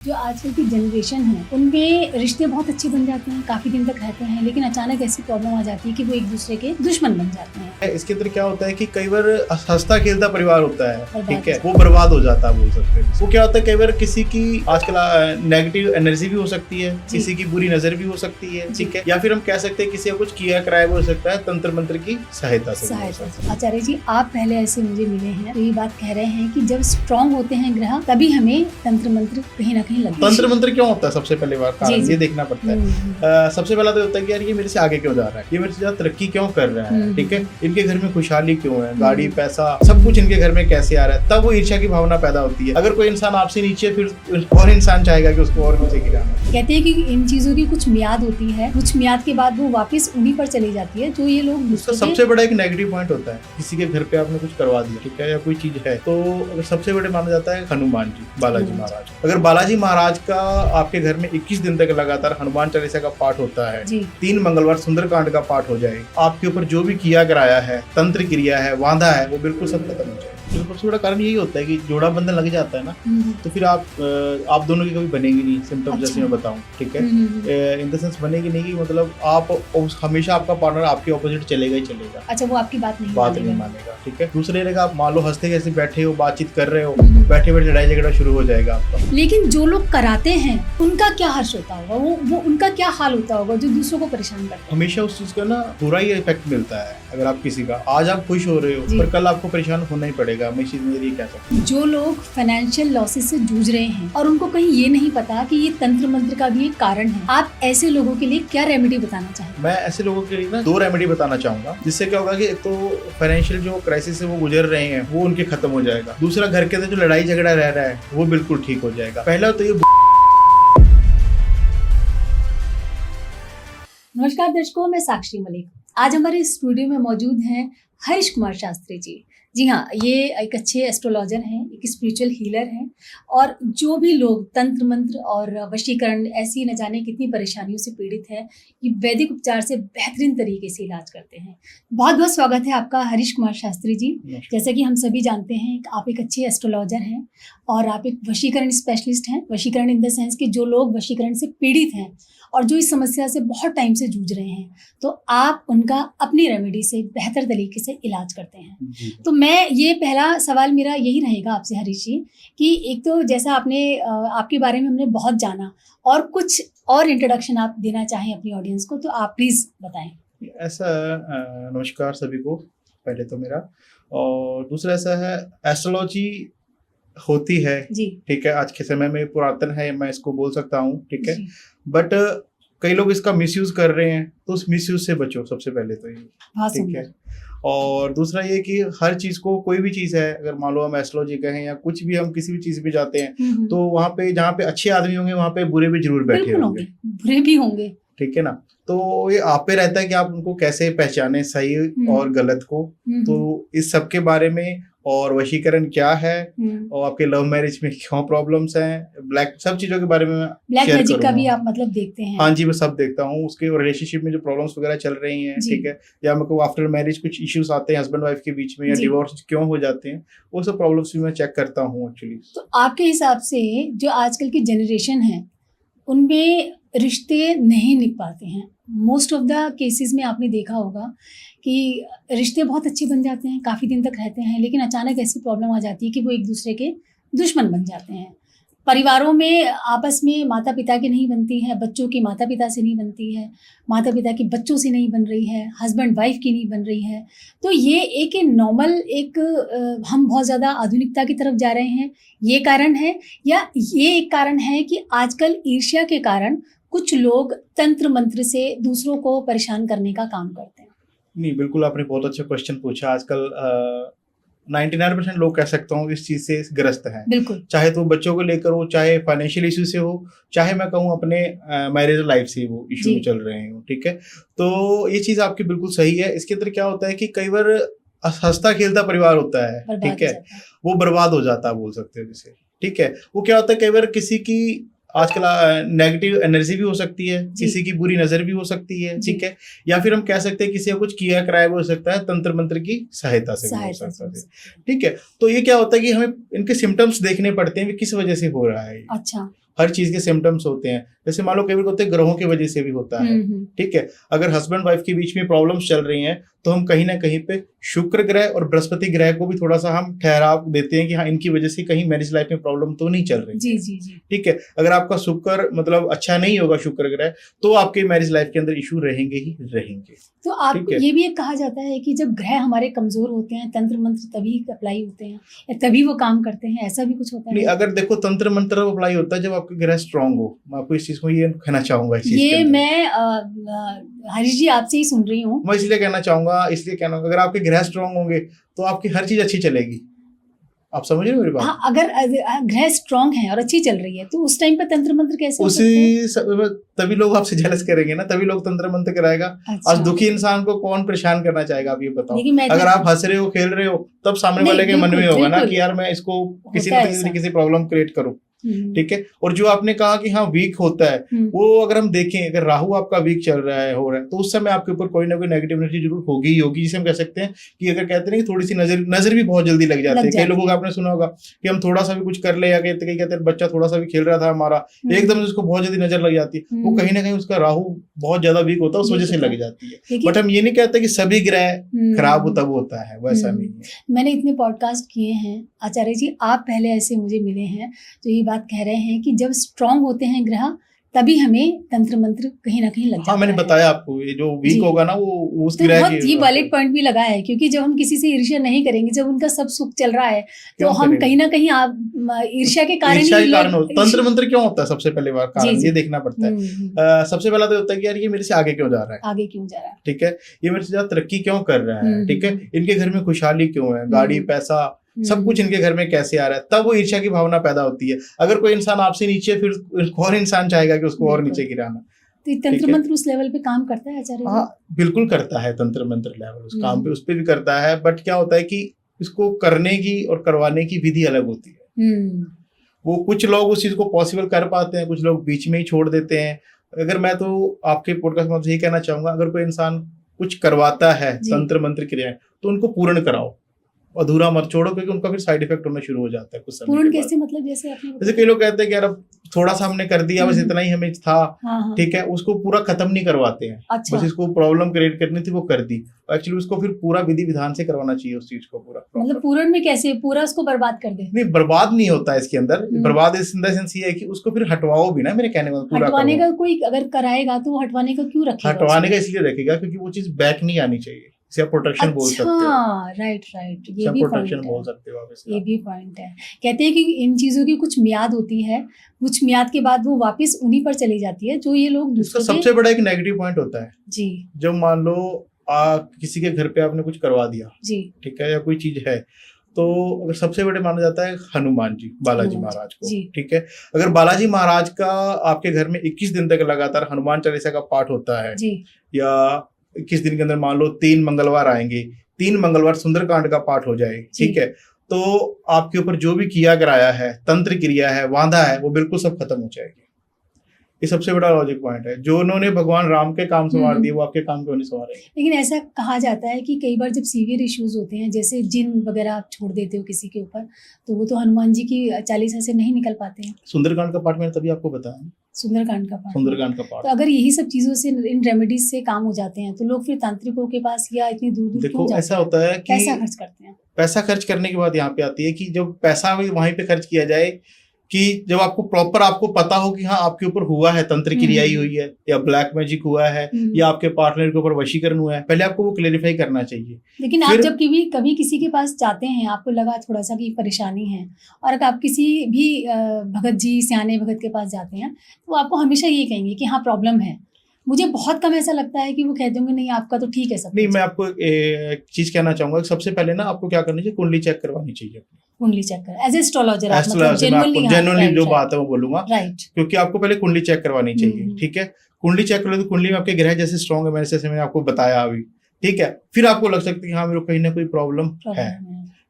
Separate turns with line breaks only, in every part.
जो आजकल की जनरेशन है उनमें रिश्ते बहुत अच्छे बन जाते हैं, काफी दिन तक रहते हैं, लेकिन अचानक ऐसी प्रॉब्लम आ जाती है कि वो एक दूसरे के दुश्मन बन जाते हैं।
इसके अंदर क्या होता है कि कई बार हंसता खेलता परिवार होता है, ठीक है,
बर्बाद
वो बर्बाद हो जाता है बोल सकते हैं। वो क्या होता है कई बार किसी की आजकल नेगेटिव एनर्जी भी हो सकती है, किसी की बुरी नजर भी हो सकती है, ठीक है, या फिर हम कह सकते हैं किसी का कुछ किया कराया भी हो सकता है तंत्र मंत्र की सहायता से।
आचार्य जी, आप पहले ऐसे मुझे मिले हैं तो ये बात कह रहे हैं कि जब स्ट्रॉन्ग होते हैं ग्रह तभी हमें तंत्र मंत्र कहीं ना कहीं लगता है।
तंत्र मंत्र क्यों होता है सबसे पहले बार कारण ये देखना पड़ता है। सबसे पहला तो होता है कि यार ये मेरे से आगे क्यों जा रहा है, ये मेरे से ज्यादा तरक्की क्यों कर रहा है, ठीक है, इनके घर में खुशहाली क्यों है, गाड़ी पैसा सब कुछ इनके घर में कैसे आ रहा है, तब वो ईर्ष्या की भावना पैदा होती है। अगर कोई इंसान आपसे नीचे फिर और इंसान चाहेगा कि उसको और नीचे गिराना।
कहते हैं कि इन चीजों की कुछ मियाद होती है, कुछ मियाद के बाद वो वापस उन्हीं पर चली जाती है जो ये लोग।
उसका सबसे बड़ा एक नेगेटिव पॉइंट होता है किसी के घर पे आपने कुछ करवा दिया, ठीक है, या कोई चीज है तो अगर सबसे बड़े माना जाता है हनुमान जी, बालाजी महाराज। अगर बालाजी महाराज का आपके घर में 21 दिन तक लगातार हनुमान चालीसा का पाठ होता है, 3 मंगलवार सुंदरकांड का पाठ हो जाए, आपके ऊपर जो भी किया कराया है, तंत्र क्रिया है, वादा है, वो बिल्कुल सब खत्म हो जाए। तो सबसे बड़ा कारण यही होता है कि जोड़ा बंधन लग जाता है ना, तो फिर आप दोनों की कभी बनेगी नहीं। सिम्टम जैसे मैं बताऊं, ठीक है, इन द सेंस बनेगी नहीं कि मतलब आप हमेशा आपका पार्टनर आपके ऑपोजिट चलेगा ही चलेगा।
अच्छा, वो आपकी बात नहीं
मानेगा, ठीक है। दूसरे जगह आप मान लो हंसते कैसे बैठे हो, बातचीत कर रहे हो, बैठे बैठे लड़ाई झगड़ा शुरू हो जाएगा आपका।
लेकिन जो लोग कराते हैं उनका क्या हर्ष होता होगा, वो उनका क्या हाल होता होगा जो दूसरों को परेशान करते हैं।
हमेशा उस चीज का ना बुरा ही इफेक्ट मिलता है। अगर आप किसी का आज आप खुश हो रहे हो पर कल आपको परेशान होना ही पड़ेगा। मैं इस चीज में ये कह सकता हूँ
जो लोग फाइनेंशियल लॉसेस से जूझ रहे हैं और उनको कहीं ये नहीं पता कि ये तंत्र मंत्र का भी एक कारण है, आप ऐसे लोगों के लिए क्या रेमेडी बताना चाहेंगे?
मैं ऐसे लोगों के लिए ना 2 रेमेडी बताना चाहूंगा, जिससे क्या होगा कि एक तो फाइनेंशियल जो क्राइसिस से वो गुजर रहे हैं वो उनके खत्म हो जाएगा। दूसरा, घर के अंदर जो लड़ाई झगड़ा रह रहा है वो बिल्कुल ठीक हो जाएगा। पहला तो ये।
नमस्कार दर्शकों, मैं साक्षी मलिक। आज हमारे स्टूडियो में मौजूद हैं हरीश कुमार शास्त्री जी। जी हाँ, ये एक अच्छे एस्ट्रोलॉजर हैं, एक स्पिरिचुअल हीलर हैं, और जो भी लोग तंत्र मंत्र और वशीकरण ऐसी न जाने कितनी परेशानियों से पीड़ित है, ये वैदिक उपचार से बेहतरीन तरीके से इलाज करते हैं। बहुत बहुत स्वागत है आपका हरीश कुमार शास्त्री जी। जैसे कि हम सभी जानते हैं, आप एक अच्छे एस्ट्रोलॉजर हैं और आप एक वशीकरण स्पेशलिस्ट हैं। वशीकरण इन द सेंस कि जो लोग वशीकरण से पीड़ित हैं और जो इस समस्या से बहुत टाइम से जूझ रहे हैं, तो आप उनका अपनी रेमेडी से बेहतर तरीके से इलाज करते हैं। तो मैं ये पहला सवाल मेरा यही रहेगा आपसे हरीश जी कि एक तो जैसा आपके बारे में हमने बहुत जाना, और कुछ और इंट्रोडक्शन आप देना चाहें अपनी ऑडियंस को, तो आप प्लीज बताएं।
ऐसा नमस्कार सभी को पहले तो मेरा, और दूसरा ऐसा है एस्ट्रोलॉजी होती है, ठीक है, आज के समय में पुरातन है, मैं इसको बोल सकता हूँ, ठीक है, बट कई लोग इसका मिसयूज कर रहे हैं, तो उस मिसयूज से बचो सबसे पहले तो ये, ठीक है। और दूसरा ये कि हर चीज को, कोई भी चीज है, अगर मान लो हम एस्ट्रोलॉजी कहें या कुछ भी, हम किसी भी चीज पे जाते हैं तो वहाँ पे जहाँ पे अच्छे आदमी होंगे वहाँ पे बुरे भी जरूर बैठे होंगे,
बुरे भी होंगे,
ठीक है ना। तो ये आप पे रहता है कि आप उनको कैसे पहचाने, सही और गलत को। तो इस सब के बारे में, और वशीकरण क्या है, और आपके लव मैरिज में क्यों प्रॉब्लम्स हैं, ब्लैक, सब चीजों के बारे में
ब्लैक मैजिक का भी आप मतलब देखते हैं?
हाँ जी, मैं सब देखता हूँ। उसके रिलेशनशिप में जो प्रॉब्लम्स वगैरह चल रही हैं, ठीक है, या मेरे को आफ्टर मैरिज कुछ इश्यूज आते हैं हस्बैंड वाइफ के बीच में, या डिवोर्स क्यों हो जाते हैं, वो सब प्रॉब्लम्स भी मैं चेक करता हूँ एक्चुअली।
तो आपके हिसाब से जो आजकल की जनरेशन है उनमें रिश्ते नहीं निभ पाते हैं। मोस्ट ऑफ द केसेस में आपने देखा होगा कि रिश्ते बहुत अच्छे बन जाते हैं, काफ़ी दिन तक रहते हैं, लेकिन अचानक ऐसी प्रॉब्लम आ जाती है कि वो एक दूसरे के दुश्मन बन जाते हैं। परिवारों में आपस में माता पिता की नहीं बनती है, बच्चों की माता पिता से नहीं बनती है, माता पिता की बच्चों से नहीं बन रही है, हस्बैंड वाइफ की नहीं बन रही है। तो ये एक नॉर्मल हम बहुत ज़्यादा आधुनिकता की तरफ जा रहे हैं, ये कारण है, या ये एक कारण है कि आजकल ईर्ष्या के कारण कुछ लोग तंत्र मंत्र से दूसरों को परेशान करने का काम करते हैं?
नहीं, बिल्कुल आपने बहुत अच्छा क्वेश्चन पूछा। आजकल 99% लोग कह सकता हूँ इस चीज से ग्रस्त हैं, बिल्कुल, चाहे तो बच्चों को लेकर हो, चाहे फाइनेंशियल इशू से हो, चाहे मैं कहूँ अपने मैरिज लाइफ से वो इशू में चल रहे हो, ठीक है। तो ये चीज आपकी बिल्कुल सही है। इसके अंदर क्या होता है कि कई बार हंसता खेलता परिवार होता है, ठीक है, वो बर्बाद हो जाता है बोल सकते हो जिसे, ठीक है। वो क्या होता है कई बार किसी की आजकल नेगेटिव एनर्जी भी हो सकती है, किसी की बुरी नजर भी हो सकती है, ठीक है, या फिर हम कह सकते हैं किसी का कुछ किया कराया भी हो सकता है तंत्र मंत्र की सहायता से हो सकता है, ठीक है। तो ये क्या होता है कि हमें इनके सिम्टम्स देखने पड़ते हैं कि किस वजह से हो रहा है।
अच्छा,
हर चीज के सिम्टम्स होते हैं। जैसे मान लो कई बार होते हैं ग्रहों की वजह से भी होता है, ठीक है। अगर हस्बैंड वाइफ के बीच में प्रॉब्लम्स चल रही हैं तो हम कहीं ना कहीं पे शुक्र ग्रह और बृहस्पति ग्रह को भी थोड़ा सा हम ठहराव देते हैं कि हाँ इनकी वजह से कहीं मैरिज लाइफ में प्रॉब्लम तो नहीं चल रही।
जी जी जी,
ठीक है। अगर आपका शुक्र मतलब अच्छा नहीं होगा शुक्र ग्रह, तो आपके मैरिज लाइफ के अंदर इशू रहेंगे ही रहेंगे।
तो आप ये भी कहा जाता है कि जब ग्रह हमारे कमजोर होते हैं तंत्र मंत्र तभी अप्लाई होते हैं या तभी वो काम करते हैं, ऐसा भी कुछ होता है?
नहीं, अगर देखो तंत्र मंत्र अप्लाई होता है जब आपके ग्रह स्ट्रांग हो। मैं आपको इस चीज को ये कहना चाहूंगा।
ये मैं हरीश जी आपसे ही सुन रही हूँ।
मैं इसलिए कहना चाहूंगा अगर आपके ग्रह स्ट्रांग होंगे तो आपकी हर चीज अच्छी चलेगी। आप समझ रहे हो मेरी बात?
हाँ, अगर ग्रह स्ट्रांग है और अच्छी चल रही है तो उस टाइम पे तंत्र मंत्र कैसे
तभी लोग आपसे जेलस करेंगे ना, तभी लोग तंत्र मंत्र कराएगा।
अच्छा।
आज दुखी इंसान को कौन परेशान करना चाहेगा, आप ये बताओ। अगर
तो
आप हंस रहे हो खेल रहे हो तब सामने वाले के मन में होगा ना कि यार मैं इसको किसी न किसी तरीके से प्रॉब्लम क्रिएट करूं। ठीक है। और जो आपने कहा कि हाँ वीक होता है, वो अगर हम देखें अगर राहु आपका वीक चल रहा है हो रहा है तो उस समय आपके ऊपर कोई ना कोई नेगेटिव एनर्जी जरूर होगी ही होगी। जिसे हम कह सकते हैं कि अगर कहते हैं थोड़ी सी नजर भी बहुत जल्दी लग जाती है। कई लोगों को आपने सुना होगा कि हम थोड़ा सा भी कुछ कर ले या कहते हैं बच्चा थोड़ा सा भी खेल रहा था हमारा, एकदम से उसको बहुत जल्दी नजर लग जाती है। वो कहीं ना कहीं उसका राहु बहुत ज्यादा वीक होता है, उस वजह से लग जाती है। बट हम ये नहीं कहते कि सभी ग्रह खराब हो तब होता है, वैसा नहीं है।
मैंने इतने पॉडकास्ट किए हैं आचार्य जी, आप पहले ऐसे मुझे मिले हैं जो ये बात कह रहे हैं कि जब स्ट्रांग होते हैं ग्रह तभी हमें तंत्र मंत्र कहीं ना कहीं लग जाता है।
मैंने बताया आपको, ये जो वीक होगा ना वो उस
तो
ग्रह
बहुत ये वैलिड पॉइंट भी लगा है, क्योंकि जब हम किसी से ईर्ष्या नहीं करेंगे, जब उनका सब सुख चल रहा है तो हम कहीं ना कहीं ईर्ष्या के कारण
तंत्र मंत्र क्यों होता है सबसे पहले बार कारण ये देखना पड़ता है। सबसे पहला तो होता है कि यार ये मेरे से आगे क्यों जा रहा है, ठीक है। ये मेरे से ज्यादा तरक्की क्यों कर रहा है, ठीक है। इनके घर में खुशहाली क्यों है, गाड़ी पैसा सब कुछ इनके घर में कैसे आ रहा है, तब वो ईर्ष्या की भावना पैदा होती है। अगर कोई इंसान आपसे नीचे, फिर और इंसान चाहेगा कि उसको और नीचे गिराना।
तो तंत्र मंत्र उस लेवल पे काम करता है आचार्य?
हाँ बिल्कुल करता है तंत्र मंत्र लेवल उस काम पे, उस पे भी करता है। बट क्या होता है कि इसको करने की और करवाने की विधि अलग होती है। वो कुछ लोग उस चीज को पॉसिबल कर पाते हैं, कुछ लोग बीच में ही छोड़ देते हैं। अगर मैं तो आपके पॉडकास्ट में यही कहना चाहूंगा, अगर कोई इंसान कुछ करवाता है तंत्र मंत्र क्रियाएं तो उनको पूर्ण कराओ, अधूरा मत छोड़ो, क्योंकि उनका फिर साइड इफेक्ट होना शुरू हो जाता है कुछ समय।
पूर्ण कैसे मतलब? जैसे
कई लोग कहते हैं कि यार अब थोड़ा सा हमने कर दिया, बस इतना ही हमें था, ठीक है, उसको पूरा खत्म नहीं करवाते हैं।
अच्छा।
बस इसको प्रॉब्लम क्रिएट करनी थी वो कर दी, एक्चुअली उसको फिर पूरा विधि विधान से करवाना चाहिए उस चीज को पूरा।
मतलब पूर्ण में कैसे पूरा उसको बर्बाद कर दे?
नहीं, बर्बाद नहीं होता है इसके अंदर। बर्बाद इस सेंस ये है कि उसको फिर हटवाओ भी ना, मेरे कहने का पूरा
हटवाने का कोई अगर कराएगा तो वो हटवाने का क्यों रखेगा?
हटवाने का इसलिए रखेगा क्योंकि वो चीज बैक नहीं आनी चाहिए। प्रोटेक्शन बोल सकते हो।
राइट, ये भी
प्रोटेक्शन बोल सकते हो आप इसका।
ये भी पॉइंट है। कहते हैं कि इन चीजों की कुछ मियाद होती है, कुछ मियाद के बाद वो वापस उन्हीं पर चली जाती है जो ये लोग दूसरों
के। सबसे बड़ा एक नेगेटिव पॉइंट होता है जी, जब मान लो किसी के घर पे आपने कुछ करवा दिया जी, ठीक है, या कोई चीज है, तो अगर सबसे बड़े माना जाता है हनुमान जी, बालाजी महाराज को, ठीक है। अगर बालाजी महाराज का आपके घर में 21 दिन तक लगातार हनुमान चालीसा का पाठ होता है जी, या 21 दिन के अंदर मान लो 3 मंगलवार आएंगे, 3 मंगलवार सुंदरकांड का पाठ हो जाए, ठीक है, तो आपके ऊपर जो भी किया कराया है, तंत्र क्रिया है, वांधा है, वो बिल्कुल सब खत्म हो जाएगी। ये सबसे बड़ा लॉजिक पॉइंट है। जो उन्होंने भगवान राम के काम संवार दिए वो आपके काम क्यों नहीं संवारेंगे?
लेकिन ऐसा कहा जाता है कि कई बार जब सीवियर इश्यूज होते हैं, जैसे जिन वगैरह आप छोड़ देते हो किसी के ऊपर, तो वो तो हनुमान जी की चालीसा से नहीं निकल पाते हैं।
सुंदरकांड का पाठ मैंने तभी आपको बताया,
सुंदरकांड का पाठ।
तो
अगर यही सब चीजों से, इन रेमेडीज से काम हो जाते हैं, तो लोग फिर तांत्रिकों के पास या इतनी दूर दूर
देखो ऐसा होता है कि
पैसा खर्च करते हैं।
पैसा खर्च करने के बाद यहाँ पे आती है कि जब पैसा वहीं पे खर्च किया जाए, कि जब आपको प्रॉपर आपको पता हो कि हाँ आपके ऊपर हुआ है तंत्र क्रिया ही हुई है, या ब्लैक मैजिक हुआ है, या आपके पार्टनर के ऊपर वशीकरण हुआ है, पहले आपको वो क्लेरिफाई करना चाहिए।
लेकिन आप जब कभी किसी के पास जाते हैं, आपको लगा थोड़ा सा कि परेशानी है, और अगर आप किसी भी भगत जी, सियाने भगत के पास जाते हैं, तो आपको हमेशा ये कहेंगे कि हाँ प्रॉब्लम है। मुझे बहुत कम ऐसा लगता है कि वो कह देंगे नहीं आपका तो ठीक है सब।
नहीं, मैं आपको एक चीज कहना चाहूंगा, सबसे पहले ना आपको क्या करनी चाहिए, कुंडली चेक करवानी चाहिए।
कुंडली चेक कर एज एस्ट्रोलॉजर,
जेन्युइनली जो बात है वो बोलूंगा,
राइट,
क्योंकि आपको पहले कुंडली चेक करवानी चाहिए, ठीक है। कुंडली चेक कर लो तो कुंडली में आपके ग्रह जैसे स्ट्रॉन्ग है, मैंने आपको बताया अभी, ठीक है। फिर आपको लग सकता है कि हाँ मेरे को कहीं ना कोई प्रॉब्लम है,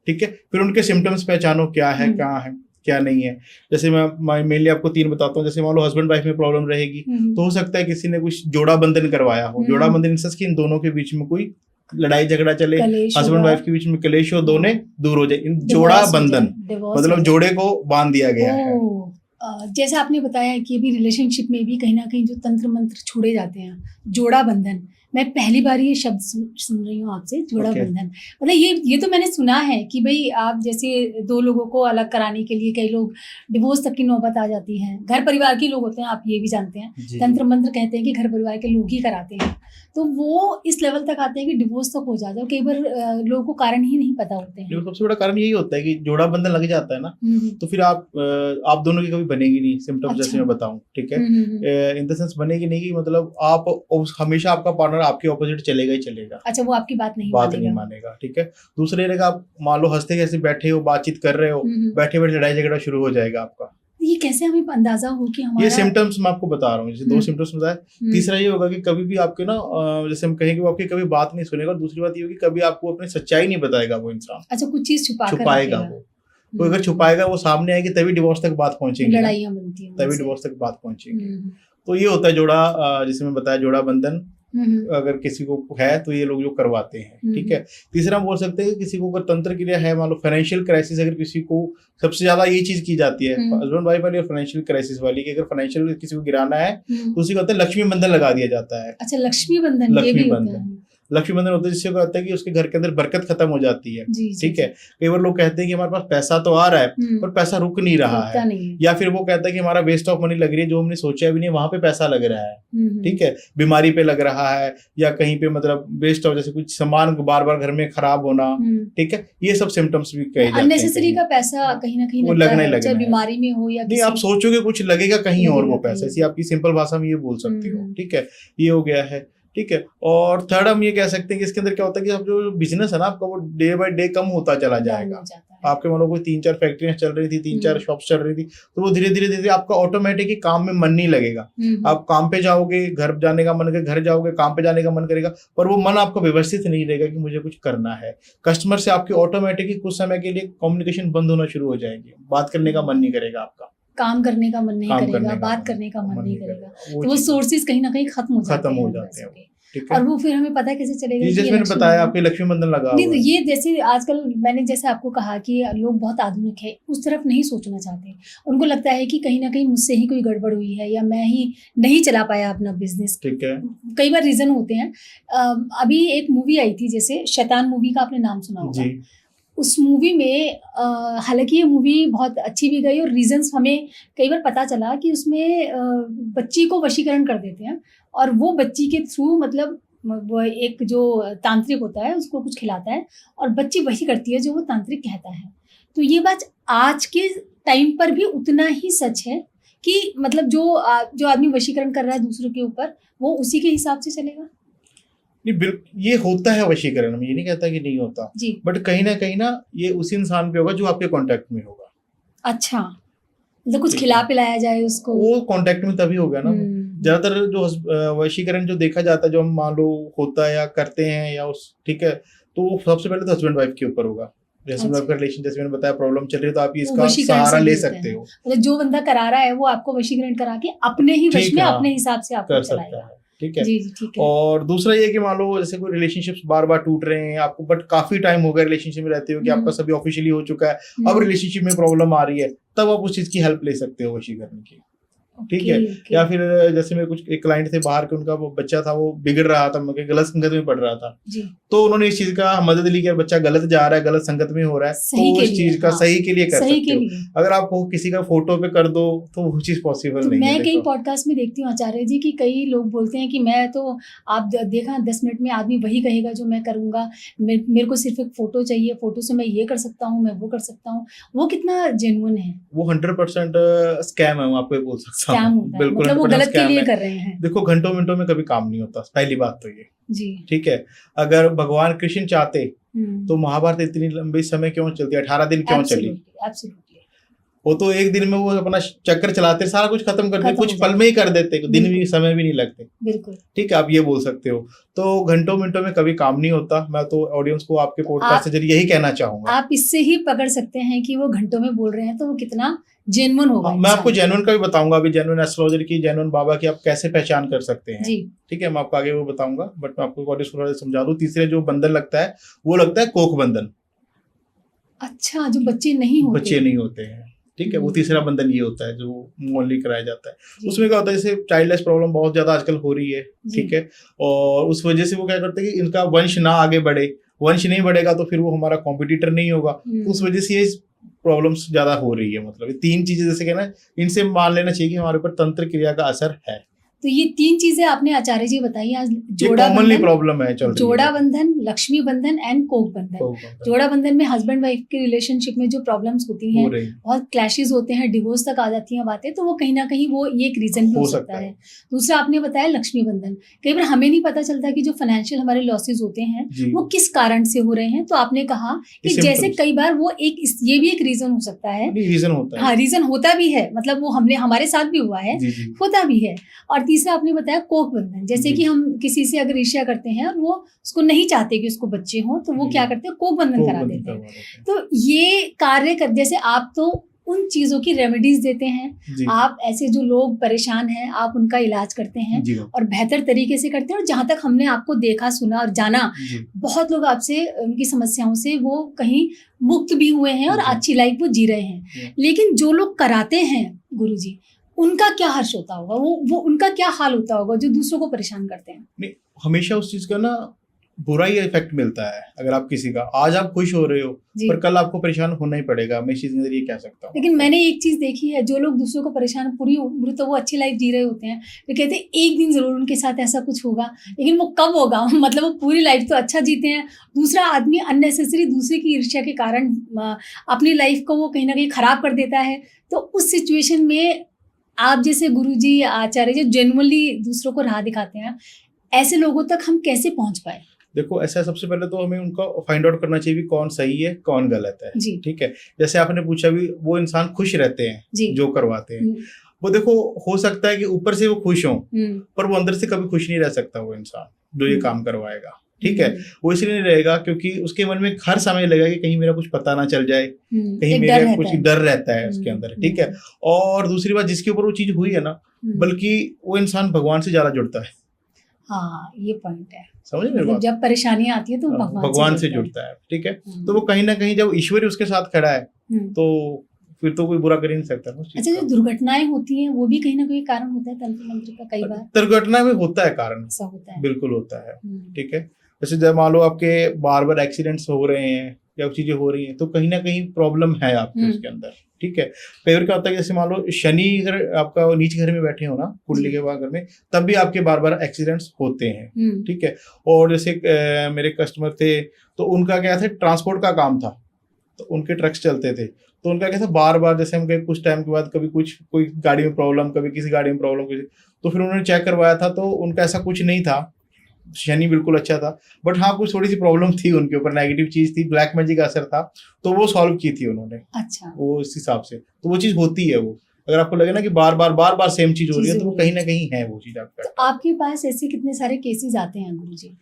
ठीक है। फिर उनके सिम्टम्स पहचानो, क्या है, कहाँ है, क्या नहीं है। जैसे मैं मेनली आपको 3 बताता हूँ। जैसे मान लो हस्बैंड वाइफ में प्रॉब्लम रहेगी, तो हो सकता है किसी ने कुछ जोड़ा बंधन करवाया हो। जोड़ा बंधन इन इन दोनों के बीच में कोई लड़ाई झगड़ा चले, हस्बैंड वाइफ के बीच में कलेश हो, दोनों दूर हो जाए। जोड़ा बंधन मतलब जोड़े को बांध दिया गया है,
जैसे आपने बताया कि अभी रिलेशनशिप में भी कहीं ना कहीं जो तंत्र मंत्र छोड़े जाते हैं, जोड़ा बंधन, मैं पहली बार ये शब्द सुन रही हूँ आपसे, जोड़ा बंधन। मतलब ये तो मैंने सुना है कि भाई आप जैसे दो लोगों को अलग कराने के लिए कई लोग डिवोर्स तक की नौबत आ जाती है, घर परिवार के लोग होते हैं, आप ये भी जानते हैं, तंत्र मंत्र कहते हैं कि घर परिवार के लोग ही कराते हैं, तो वो इस लेवल तक आते हैं कि डिवोर्स तक हो जाता है। कई बार लोगों को कारण ही नहीं पता होते हैं।
सबसे बड़ा कारण यही होता है कि जोड़ा बंधन लग जाता है ना, तो फिर आप दोनों की कभी बनेगी नहीं, सिम्टम्स जैसे मैं बताऊं, ठीक है, इन द सेंस बनेगी नहीं कि मतलब आप हमेशा आपका पार्टनर आपके ऑपोजिट चलेगा ही चलेगा।
अच्छा, वो आपकी बात नहीं
मानेगा, ठीक है। दूसरे रहेगा, आप मान लो हंसते कैसे बैठे हो, बातचीत कर रहे हो, बैठे बैठे लड़ाई झगड़ा शुरू हो जाएगा आपका।
ये कैसे हमें अंदाजा हो कि हमारा,
ये सिम्टम्स मैं आपको बता रहा हूँ, जैसे 2 सिम्टम्स बताए। तीसरा ये होगा कि कभी भी आपके ना जैसे हम कहेंगे वो आपकी कभी बात नहीं सुनेगा, और दूसरी बात ये होगी कभी आपको अपनी सच्चाई नहीं बताएगा वो इंसान।
अच्छा, कुछ चीज छुपाएगा वो,
तो अगर छुपाएगा वो सामने आएगी तभी डिवोर्स तक बात पहुंचेगी,
लड़ाइयां बनती हैं
तभी डिवोर्स तक बात पहुंचेगी। तो ये होता है जोड़ा, जिसे मैं बताया जोड़ा बंधन, अगर किसी को है तो ये लोग जो करवाते हैं, ठीक है। तीसरा हम बोल सकते हैं कि किसी को अगर तंत्र क्रिया है, मान लो फाइनेंशियल क्राइसिस, अगर किसी को, सबसे ज्यादा ये चीज की जाती है हस्बैंड वाइफ वाली और फाइनेंशियल क्राइसिस वाली, कि अगर फाइनेंशियल किसी को गिराना है तो उसी को कहते हैं लक्ष्मी बंधन लगा दिया जाता है।
अच्छा, लक्ष्मी बंधन,
लक्ष्मी बंधन, लक्ष्मी बंधन होता है जिससे क्या होता है कि उसके घर के अंदर बरकत खत्म हो जाती है, ठीक है। कई बार लोग कहते हैं कि हमारे पास पैसा तो आ रहा है पर पैसा रुक नहीं रहा है, या फिर वो कहता है कि हमारा वेस्ट ऑफ मनी लग रही है, जो हमने सोचा भी नहीं वहां पे पैसा लग रहा है, ठीक है, बीमारी पे लग रहा है, या कहीं पे मतलब वेस्ट ऑफ, जैसे कुछ सामान बार बार घर में खराब होना, ठीक है, ये सब सिम्टम्स भी कहे जाते हैं।
अननेसेसरी का पैसा कहीं ना कहीं लगता है, चाहे बीमारी में हो या
नहीं, आप सोचोगे कुछ लगेगा कहीं और वो पैसा, ऐसी आपकी सिंपल भाषा में ये बोल सकते हो, ठीक है। ये हो गया है, ठीक है। और थर्ड हम ये कह सकते हैं कि इसके अंदर क्या होता है कि अब जो बिजनेस है ना आपका, वो डे बाय डे कम होता चला जाएगा। आपके मान लो कोई 3-4 फैक्ट्रियां चल रही थी, 3-4 शॉप्स चल रही थी, तो वो धीरे धीरे आपका ऑटोमेटिक काम में मन नहीं लगेगा। आप काम पे जाओगे, घर जाने का मन करेगा, घर जाओगे, काम पे जाने का मन करेगा, पर वो मन आपका व्यवस्थित नहीं रहेगा कि मुझे कुछ करना है। कस्टमर से आपकी ऑटोमेटिकली कुछ समय के लिए कम्युनिकेशन बंद होना शुरू हो जाएगी, बात करने का मन नहीं करेगा आपका,
काम करने का मन नहीं करेगा, बात करने का मन नहीं करेगा, तो वो सोर्सेज कहीं ना कहीं खत्म हो जाते हैं। और वो फिर हमें पता है कैसे चलेगा,
जैसे मैंने बताया आपके लक्ष्मी बंधन लगा
नहीं, तो ये जैसे आजकल मैंने जैसे आपको कहा कि लोग बहुत आधुनिक है, उस तरफ नहीं सोचना चाहते। उनको लगता है कि कहीं ना कहीं मुझसे ही कोई गड़बड़ हुई है, या मैं ही नहीं चला पाया अपना बिजनेस,
ठीक है।
कई बार रीजन होते हैं। अभी एक मूवी आई थी, जैसे शैतान मूवी का आपने नाम सुना होगा। उस मूवी में हालांकि ये मूवी बहुत अच्छी भी गई, और रीजंस हमें कई बार पता चला कि उसमें बच्ची को वशीकरण कर देते हैं, और वो बच्ची के थ्रू मतलब वो एक जो तांत्रिक होता है उसको कुछ खिलाता है, और बच्ची वही करती है जो वो तांत्रिक कहता है। तो ये बात आज के टाइम पर भी उतना ही सच है कि मतलब जो आदमी वशीकरण कर रहा है दूसरों के ऊपर, वो उसी के हिसाब से चलेगा।
नहीं, बिल्कुल ये होता है वशीकरण, मैं ये नहीं कहता कि नहीं होता, बट कहीं ना ये उसी इंसान पे होगा जो आपके कांटेक्ट में होगा।
अच्छा, मतलब कुछ खिला पिलाया जाए उसको,
वो कांटेक्ट में तभी होगा ना। ज्यादातर जो वशीकरण जो देखा जाता है, जो हम मान लो होता है या करते हैं या उस, ठीक है, तो सबसे पहले तो हस्बैंड वाइफ के ऊपर होगा। जैसे आपका रिलेशन, जैसे मैंने बताया, प्रॉब्लम चल रही है तो आप इसका सहारा ले सकते हो।
मतलब जो बंदा करा रहा है वो आपको वशीकरण करा के अपने ही वश में, अपने हिसाब से आपको चलाएगा,
ठीक है। ठीक है। और दूसरा ये कि मान लो जैसे कोई रिलेशनशिप्स बार बार टूट रहे हैं आपको, बट काफी टाइम हो गया रिलेशनशिप में रहते हो, कि आपका सभी ऑफिशियली हो चुका है, अब रिलेशनशिप में प्रॉब्लम आ रही है, तब आप उस चीज की हेल्प ले सकते हो वशीकरण की, ठीक है। या फिर जैसे मेरे कुछ एक क्लाइंट थे बाहर के, उनका वो बच्चा था वो बिगड़ रहा था, गलत संगत में पढ़ रहा था, तो उन्होंने इस चीज का मदद ली कि बच्चा गलत जा रहा है, गलत संगत में हो रहा है, तो इस चीज का सही के लिए कर सकते हो। अगर आपको किसी का फोटो पे कर दो तो वो चीज पॉसिबल नहीं है।
मैं कई पॉडकास्ट में देखती हूँ आचार्य जी की, कई लोग बोलते हैं कि मैं तो, आप देखा 10 मिनट में आदमी वही कहेगा जो मैं करूंगा, मेरे को सिर्फ एक फोटो चाहिए, फोटो से मैं ये कर सकता हूँ, मैं वो कर सकता हूँ। वो कितना जेन्युइन है? वो
100% स्कैम है, मैं आपको बोल सकता हूँ, बिल्कुल
वो गलत के लिए कर रहे हैं।
देखो, घंटों मिनटों में कभी काम नहीं होता, पहली बात तो ये
जी,
ठीक है। अगर भगवान कृष्ण चाहते तो महाभारत इतनी लंबी समय क्यों चलती, 18 दिन क्यों चली? वो तो एक दिन में वो अपना चक्कर चलाते, सारा कुछ खत्म कर देते, कुछ पल में ही कर देते, दिन भी समय भी नहीं लगते,
बिल्कुल
ठीक है। आप ये बोल सकते हो, तो घंटों मिनटों में कभी काम नहीं होता। मैं तो ऑडियंस को आपके पॉडकास्ट से जरिए यही कहना चाहूंगा।
आप इससे ही पकड़ सकते हैं कि वो घंटों में बोल रहे हैं तो वो कितना जेन्युइन होगा।
मैं आपको जेन्युइन का भी बताऊंगा, अभी जेन्युइन एस्ट्रोलॉजर की, जेन्युइन बाबा की आप कैसे पहचान कर सकते हैं, ठीक है, मैं आपको आगे वो बताऊंगा, बट मैं आपको ऑडियंस को समझा दूं। तीसरे जो बंधन लगता है वो लगता है कोख बंधन।
अच्छा, जो बच्चे नहीं होते
हैं, ठीक है। वो तीसरा बंधन ये होता है जो मोनली कराया जाता है। उसमें क्या होता है, जैसे चाइल्डलेस प्रॉब्लम बहुत ज्यादा आजकल हो रही है, ठीक है, और उस वजह से वो क्या करते हैं कि इनका वंश ना आगे बढ़े, वंश नहीं बढ़ेगा तो फिर वो हमारा कॉम्पिटिटर नहीं होगा, तो उस वजह से ये प्रॉब्लम्स ज्यादा हो रही है। मतलब ये 3 चीजें जैसे कहना, इनसे मान लेना चाहिए कि हमारे ऊपर तंत्र क्रिया का असर है।
तो ये 3 चीजें आपने आचार्य जी बताई आज,
जोड़ा बंधन प्रॉब्लम है,
जोड़ा बंधन, लक्ष्मी बंधन एंड कोक बंधन। जोड़ा बंधन में हस्बैंड वाइफ के रिलेशनशिप में जो प्रॉब्लम्स होती हैं, बहुत क्लैशेस होते हैं, डिवोर्स तक आ जाती हैं बातें, तो वो कहीं ना कहीं वो ये एक रीजन भी हो सकता है। दूसरा आपने बताया लक्ष्मी बंधन, कई बार हमें नहीं पता चलता कि जो फाइनेंशियल हमारे लॉसेज होते हैं वो किस कारण से हो रहे हैं। तो आपने कहा कि जैसे कई बार वो ये भी एक रीजन हो सकता है, हाँ रीजन होता भी है, मतलब वो हमारे साथ भी हुआ है, होता भी है। और तीसरा आपने बताया कोक बंधन, जैसे कि हम किसी से अगर ईर्ष्या करते हैं और वो उसको नहीं चाहते कि उसको बच्चे हों, तो वो क्या करते हैं, कोक बंधन करा देते हैं। तो ये कार्य कर, जैसे आप तो उन चीजों की रेमेडीज देते हैं, आप ऐसे जो लोग परेशान हैं आप उनका इलाज करते हैं और बेहतर तरीके से करते हैं। और जहां तक हमने आपको देखा, सुना और जाना, बहुत लोग आपसे उनकी समस्याओं से वो कहीं मुक्त भी हुए हैं और अच्छी लाइफ वो जी रहे हैं। लेकिन जो लोग कराते हैं गुरुजी, उनका क्या हर्ष होता होगा, वो उनका क्या हाल होता होगा जो दूसरों को परेशान करते हैं?
नहीं, हमेशा उस चीज का ना बुरा ही इफेक्ट मिलता है। अगर आप किसी का, आज आप खुश हो रहे हो पर कल आपको परेशान होना ही पड़ेगा, मैं इस चीज के जरिए कह सकता हूँ।
लेकिन मैंने एक चीज देखी है, जो लोग दूसरों को परेशान पूरी उम्र तो वो अच्छी लाइफ जी रहे होते हैं, तो कहते हैं एक दिन जरूर उनके साथ ऐसा कुछ होगा, लेकिन वो कब होगा, मतलब वो पूरी लाइफ तो अच्छा जीते हैं। दूसरा आदमी अननेसेसरी दूसरे की ईर्ष्या के कारण अपनी लाइफ को वो कहीं ना कहीं खराब कर देता है। तो उस सिचुएशन में आप जैसे गुरुजी, आचार्य जो जेन्युइनली दूसरों को राह दिखाते हैं, ऐसे लोगों तक हम कैसे पहुंच पाए?
देखो, ऐसा सबसे पहले तो हमें उनका फाइंड आउट करना चाहिए कौन सही है कौन गलत है, ठीक है। जैसे आपने पूछा भी, वो इंसान खुश रहते हैं जो करवाते हैं, वो देखो हो सकता है कि ऊपर से वो खुश हों पर वो अंदर से कभी खुश नहीं रह सकता वो इंसान जो ये काम करवाएगा, ठीक है। वो इसलिए नहीं रहेगा क्योंकि उसके मन में हर समय लगेगा कि कहीं मेरा कुछ पता ना चल जाए, कहीं मेरा कुछ डर रहता है उसके अंदर, ठीक है। और दूसरी बात, जिसके ऊपर वो चीज हुई है ना, बल्कि वो इंसान भगवान से ज्यादा जुड़ता है।
हाँ, ये पॉइंट है,
समझ मेरी बात।
जब परेशानियां आती है तो
भगवान से जुड़ता है, ठीक है। तो वो कहीं ना कहीं जब ईश्वर उसके साथ खड़ा है तो फिर तो कोई बुरा कर ही नहीं सकता ना।
अच्छा, जो दुर्घटनाएं होती हैं वो भी कहीं ना कहीं कारण होता है तंत्र मंत्र का, कई बार
दुर्घटना में होता है कारण,
ऐसा होता है,
बिल्कुल होता है, ठीक है। जैसे जब मान लो आपके बार बार एक्सीडेंट्स हो रहे हैं या चीजें हो रही हैं, तो कहीं ना कहीं प्रॉब्लम है आपके उसके अंदर, ठीक है। कई बार क्या होता है, जैसे मान लो शनि अगर आपका नीचे घर में बैठे हो ना, कुंडली के बाहर में, तब भी आपके बार बार एक्सीडेंट्स होते हैं, ठीक है। और जैसे मेरे कस्टमर थे, तो उनका क्या था, ट्रांसपोर्ट का काम था, तो उनके ट्रक्स चलते थे, तो उनका क्या था, बार बार जैसे हम कहीं कुछ टाइम के बाद कभी कोई गाड़ी में प्रॉब्लम, कभी किसी गाड़ी में प्रॉब्लम, तो फिर उन्होंने चेक करवाया था तो उनका ऐसा कुछ नहीं था, शनि बिल्कुल अच्छा था। बट हाँ, कुछ थोड़ी सी प्रॉब्लम थी उनके ऊपर, नेगेटिव चीज थी, ब्लैक मैजिक का असर था, तो वो सॉल्व की थी उन्होंने।
अच्छा,
वो इस हिसाब से तो वो चीज होती है। वो अगर आपको लगे ना कि बार बार सेम चीज हो रही है, तो वो कहीं ना कहीं है वो चीज आपका।
तो आपके पास ऐसे कितने सारे केसेस आते हैं गुरुजी,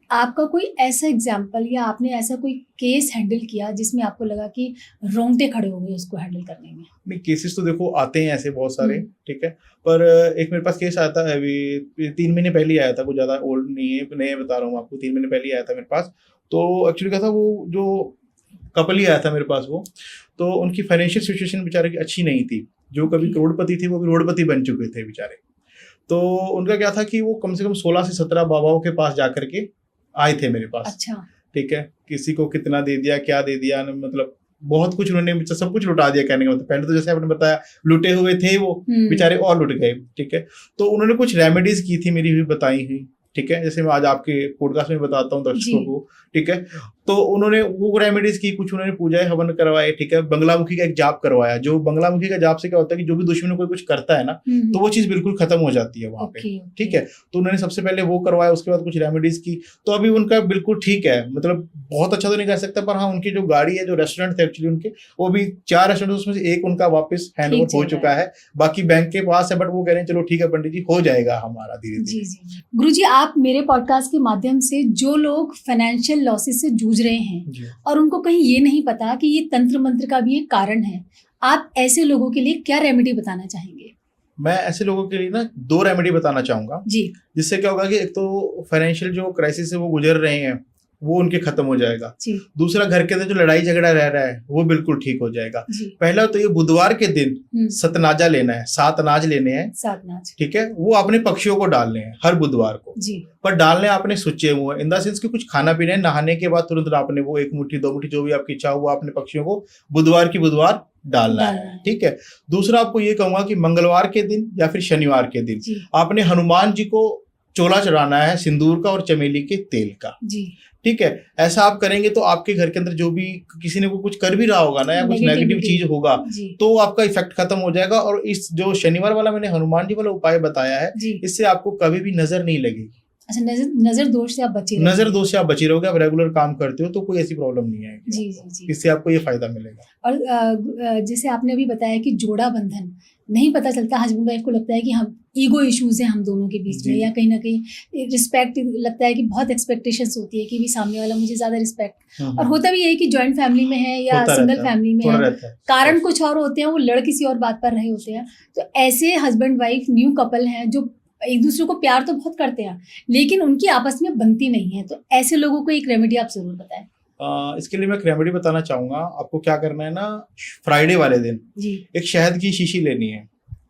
आपका कोई ऐसा एग्जाम्पल या आपने ऐसा कोई केस हैंडल किया जिसमें आपको लगा कि रोंगटे खड़े हो गए उसको हैंडल करने में?
नहीं, केसेस तो देखो आते हैं ऐसे बहुत सारे, ठीक है। पर एक मेरे पास केस आया था अभी 3 महीने पहले आया था, कुछ ज्यादा ओल्ड नहीं है, नए बता रहा हूँ आपको, 3 महीने पहले आया था मेरे पास। तो एक्चुअली क्या था, वो जो कपल ही आया था मेरे पास, वो तो उनकी फाइनेंशियल सिचुएशन बेचारे की अच्छी नहीं थी। जो कभी करोड़पति थे वो भी करोड़पति बन चुके थे बेचारे। तो उनका क्या था कि वो कम से कम 16 से 17 बाबाओं के पास जाकर के आए थे मेरे पास।
अच्छा,
ठीक है। किसी को कितना दे दिया, क्या दे दिया, मतलब बहुत कुछ उन्होंने सब कुछ लुटा दिया कहने का मतलब। पहले तो जैसे आपने बताया लुटे हुए थे वो बेचारे और लुट गए, ठीक है। तो उन्होंने कुछ रेमेडीज की थी मेरी हुई बताई हुई, ठीक है, जैसे मैं आज आपके पॉडकास्ट में बताता हूँ दर्शकों को, ठीक है। तो उन्होंने वो रेमेडीज की, कुछ उन्होंने पूजाएं हवन करवाए, ठीक है। बंगलामुखी का एक जाप करवाया। जो बंगलामुखी का जाप से क्या होता है कि जो भी दुश्मन कोई कुछ करता है ना, तो वो चीज बिल्कुल खत्म हो जाती है वहां पे, ठीक है। तो उन्होंने सबसे पहले वो करवाया, उसके बाद कुछ रेमेडीज की, तो अभी उनका बिल्कुल ठीक है। मतलब बहुत अच्छा तो नहीं कर सकता, पर हाँ उनकी जो गाड़ी है, जो रेस्टोरेंट थे एक्चुअली उनके, वो भी 4 रेस्टोरेंट, उसमें से एक उनका वापस हैंड ओवर हो चुका है, बाकी बैंक के पास है। बट वो कह रहे हैं चलो ठीक है पंडित जी, हो जाएगा हमारा धीरे धीरे।
गुरुजी, आप मेरे पॉडकास्ट के माध्यम से जो लोग फाइनेंशियल लॉसेस से जूझ रहे हैं और उनको कहीं ये नहीं पता कि ये तंत्र मंत्र का भी एक कारण है, आप ऐसे लोगों के लिए क्या रेमेडी बताना चाहेंगे?
मैं ऐसे लोगों के लिए ना 2 रेमेडी बताना चाहूंगा जी, जिससे क्या होगा कि एक तो फाइनेंशियल जो क्राइसिस से वो गुजर रहे हैं, वो उनके खत्म हो जाएगा।
जी।
दूसरा, घर के अंदर जो लड़ाई झगड़ा रह रहा है वो बिल्कुल ठीक हो जाएगा।
जी।
पहला तो ये बुधवार के दिन सतनाजा लेना है, 7 अनाज लेने हैं,
7 अनाज, ठीक
है, वो अपने पक्षियों को डालने हैं हर बुधवार को।
जी। पर
डालने आपने सोचे हुए इन द सेंस कि कुछ खाना पीना है, नहाने के बाद तुरंत आपने वो 1 मुट्ठी 2 मुट्ठी जो भी आपकी इच्छा हुआ अपने पक्षियों को बुधवार की बुधवार डालना है, ठीक है। दूसरा, आपको ये कहूंगा कि मंगलवार के दिन या फिर शनिवार के दिन आपने हनुमान जी को चोला चढ़ाना है सिंदूर का और चमेली के तेल का, जी, ठीक है। ऐसा आप करेंगे तो आपके घर के अंदर जो भी किसी ने कुछ कर भी रहा होगा ना या कुछ नेगेटिव चीज होगा तो आपका इफेक्ट खत्म हो जाएगा। और इस जो शनिवार वाला मैंने हनुमान जी वाला उपाय बताया है, इससे आपको कभी भी नजर नहीं लगेगी।
अच्छा, नजर दोष से आप बचे रहोगे।
नजर दोष से आप बचे रहोगे। आप रेगुलर काम करते हो तो कोई ऐसी प्रॉब्लम नहीं है।
जी जी जी,
इससे आपको ये फायदा मिलेगा।
और जैसे आपने अभी बताया कि जोड़ा बंधन नहीं पता चलता, हस्बैंड वाइफ को लगता है कि हम ईगो इश्यूज हैं हम दोनों के बीच में, या कहीं ना कहीं रिस्पेक्ट लगता है कि बहुत एक्सपेक्टेशंस होती है कि भी सामने वाला मुझे ज्यादा रिस्पेक्ट, और होता भी है कि जॉइंट फैमिली में है या सिंगल फैमिली में है, कारण कुछ और होते हैं, वो लड़ किसी और बात पर रहे होते हैं। तो ऐसे हस्बैंड वाइफ न्यू कपल हैं जो एक दूसरे को प्यार तो बहुत करते हैं लेकिन उनकी आपस में बनती नहीं है, तो ऐसे लोगों को एक रेमेडी आप जरूर बताएं।
इसके लिए मैं एक रेमेडी बताना चाहूंगा। आपको क्या करना है ना, फ्राइडे वाले दिन एक शहद की शीशी लेनी है,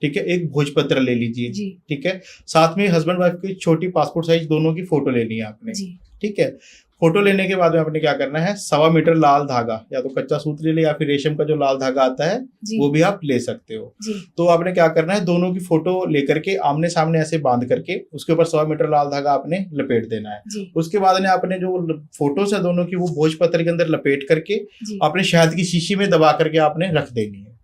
ठीक है, एक भोजपत्र ले लीजिए, ठीक है, साथ में हस्बैंड वाइफ की छोटी पासपोर्ट साइज दोनों की फोटो लेनी है आपने, ठीक है। फोटो लेने के बाद में आपने क्या करना है, 1.25 मीटर लाल धागा, या तो कच्चा सूत्र ले ले या फिर रेशम का जो लाल धागा आता है वो भी आप ले सकते हो। तो आपने क्या करना है, दोनों की फोटो लेकर के आमने सामने ऐसे बांध करके उसके ऊपर 1.25 मीटर लाल धागा आपने लपेट देना है। उसके बाद में आपने जो फोटोज है दोनों की वो भोजपत्र के अंदर लपेट करके आपने शहद की शीशी में दबा करके आपने रख देनी है,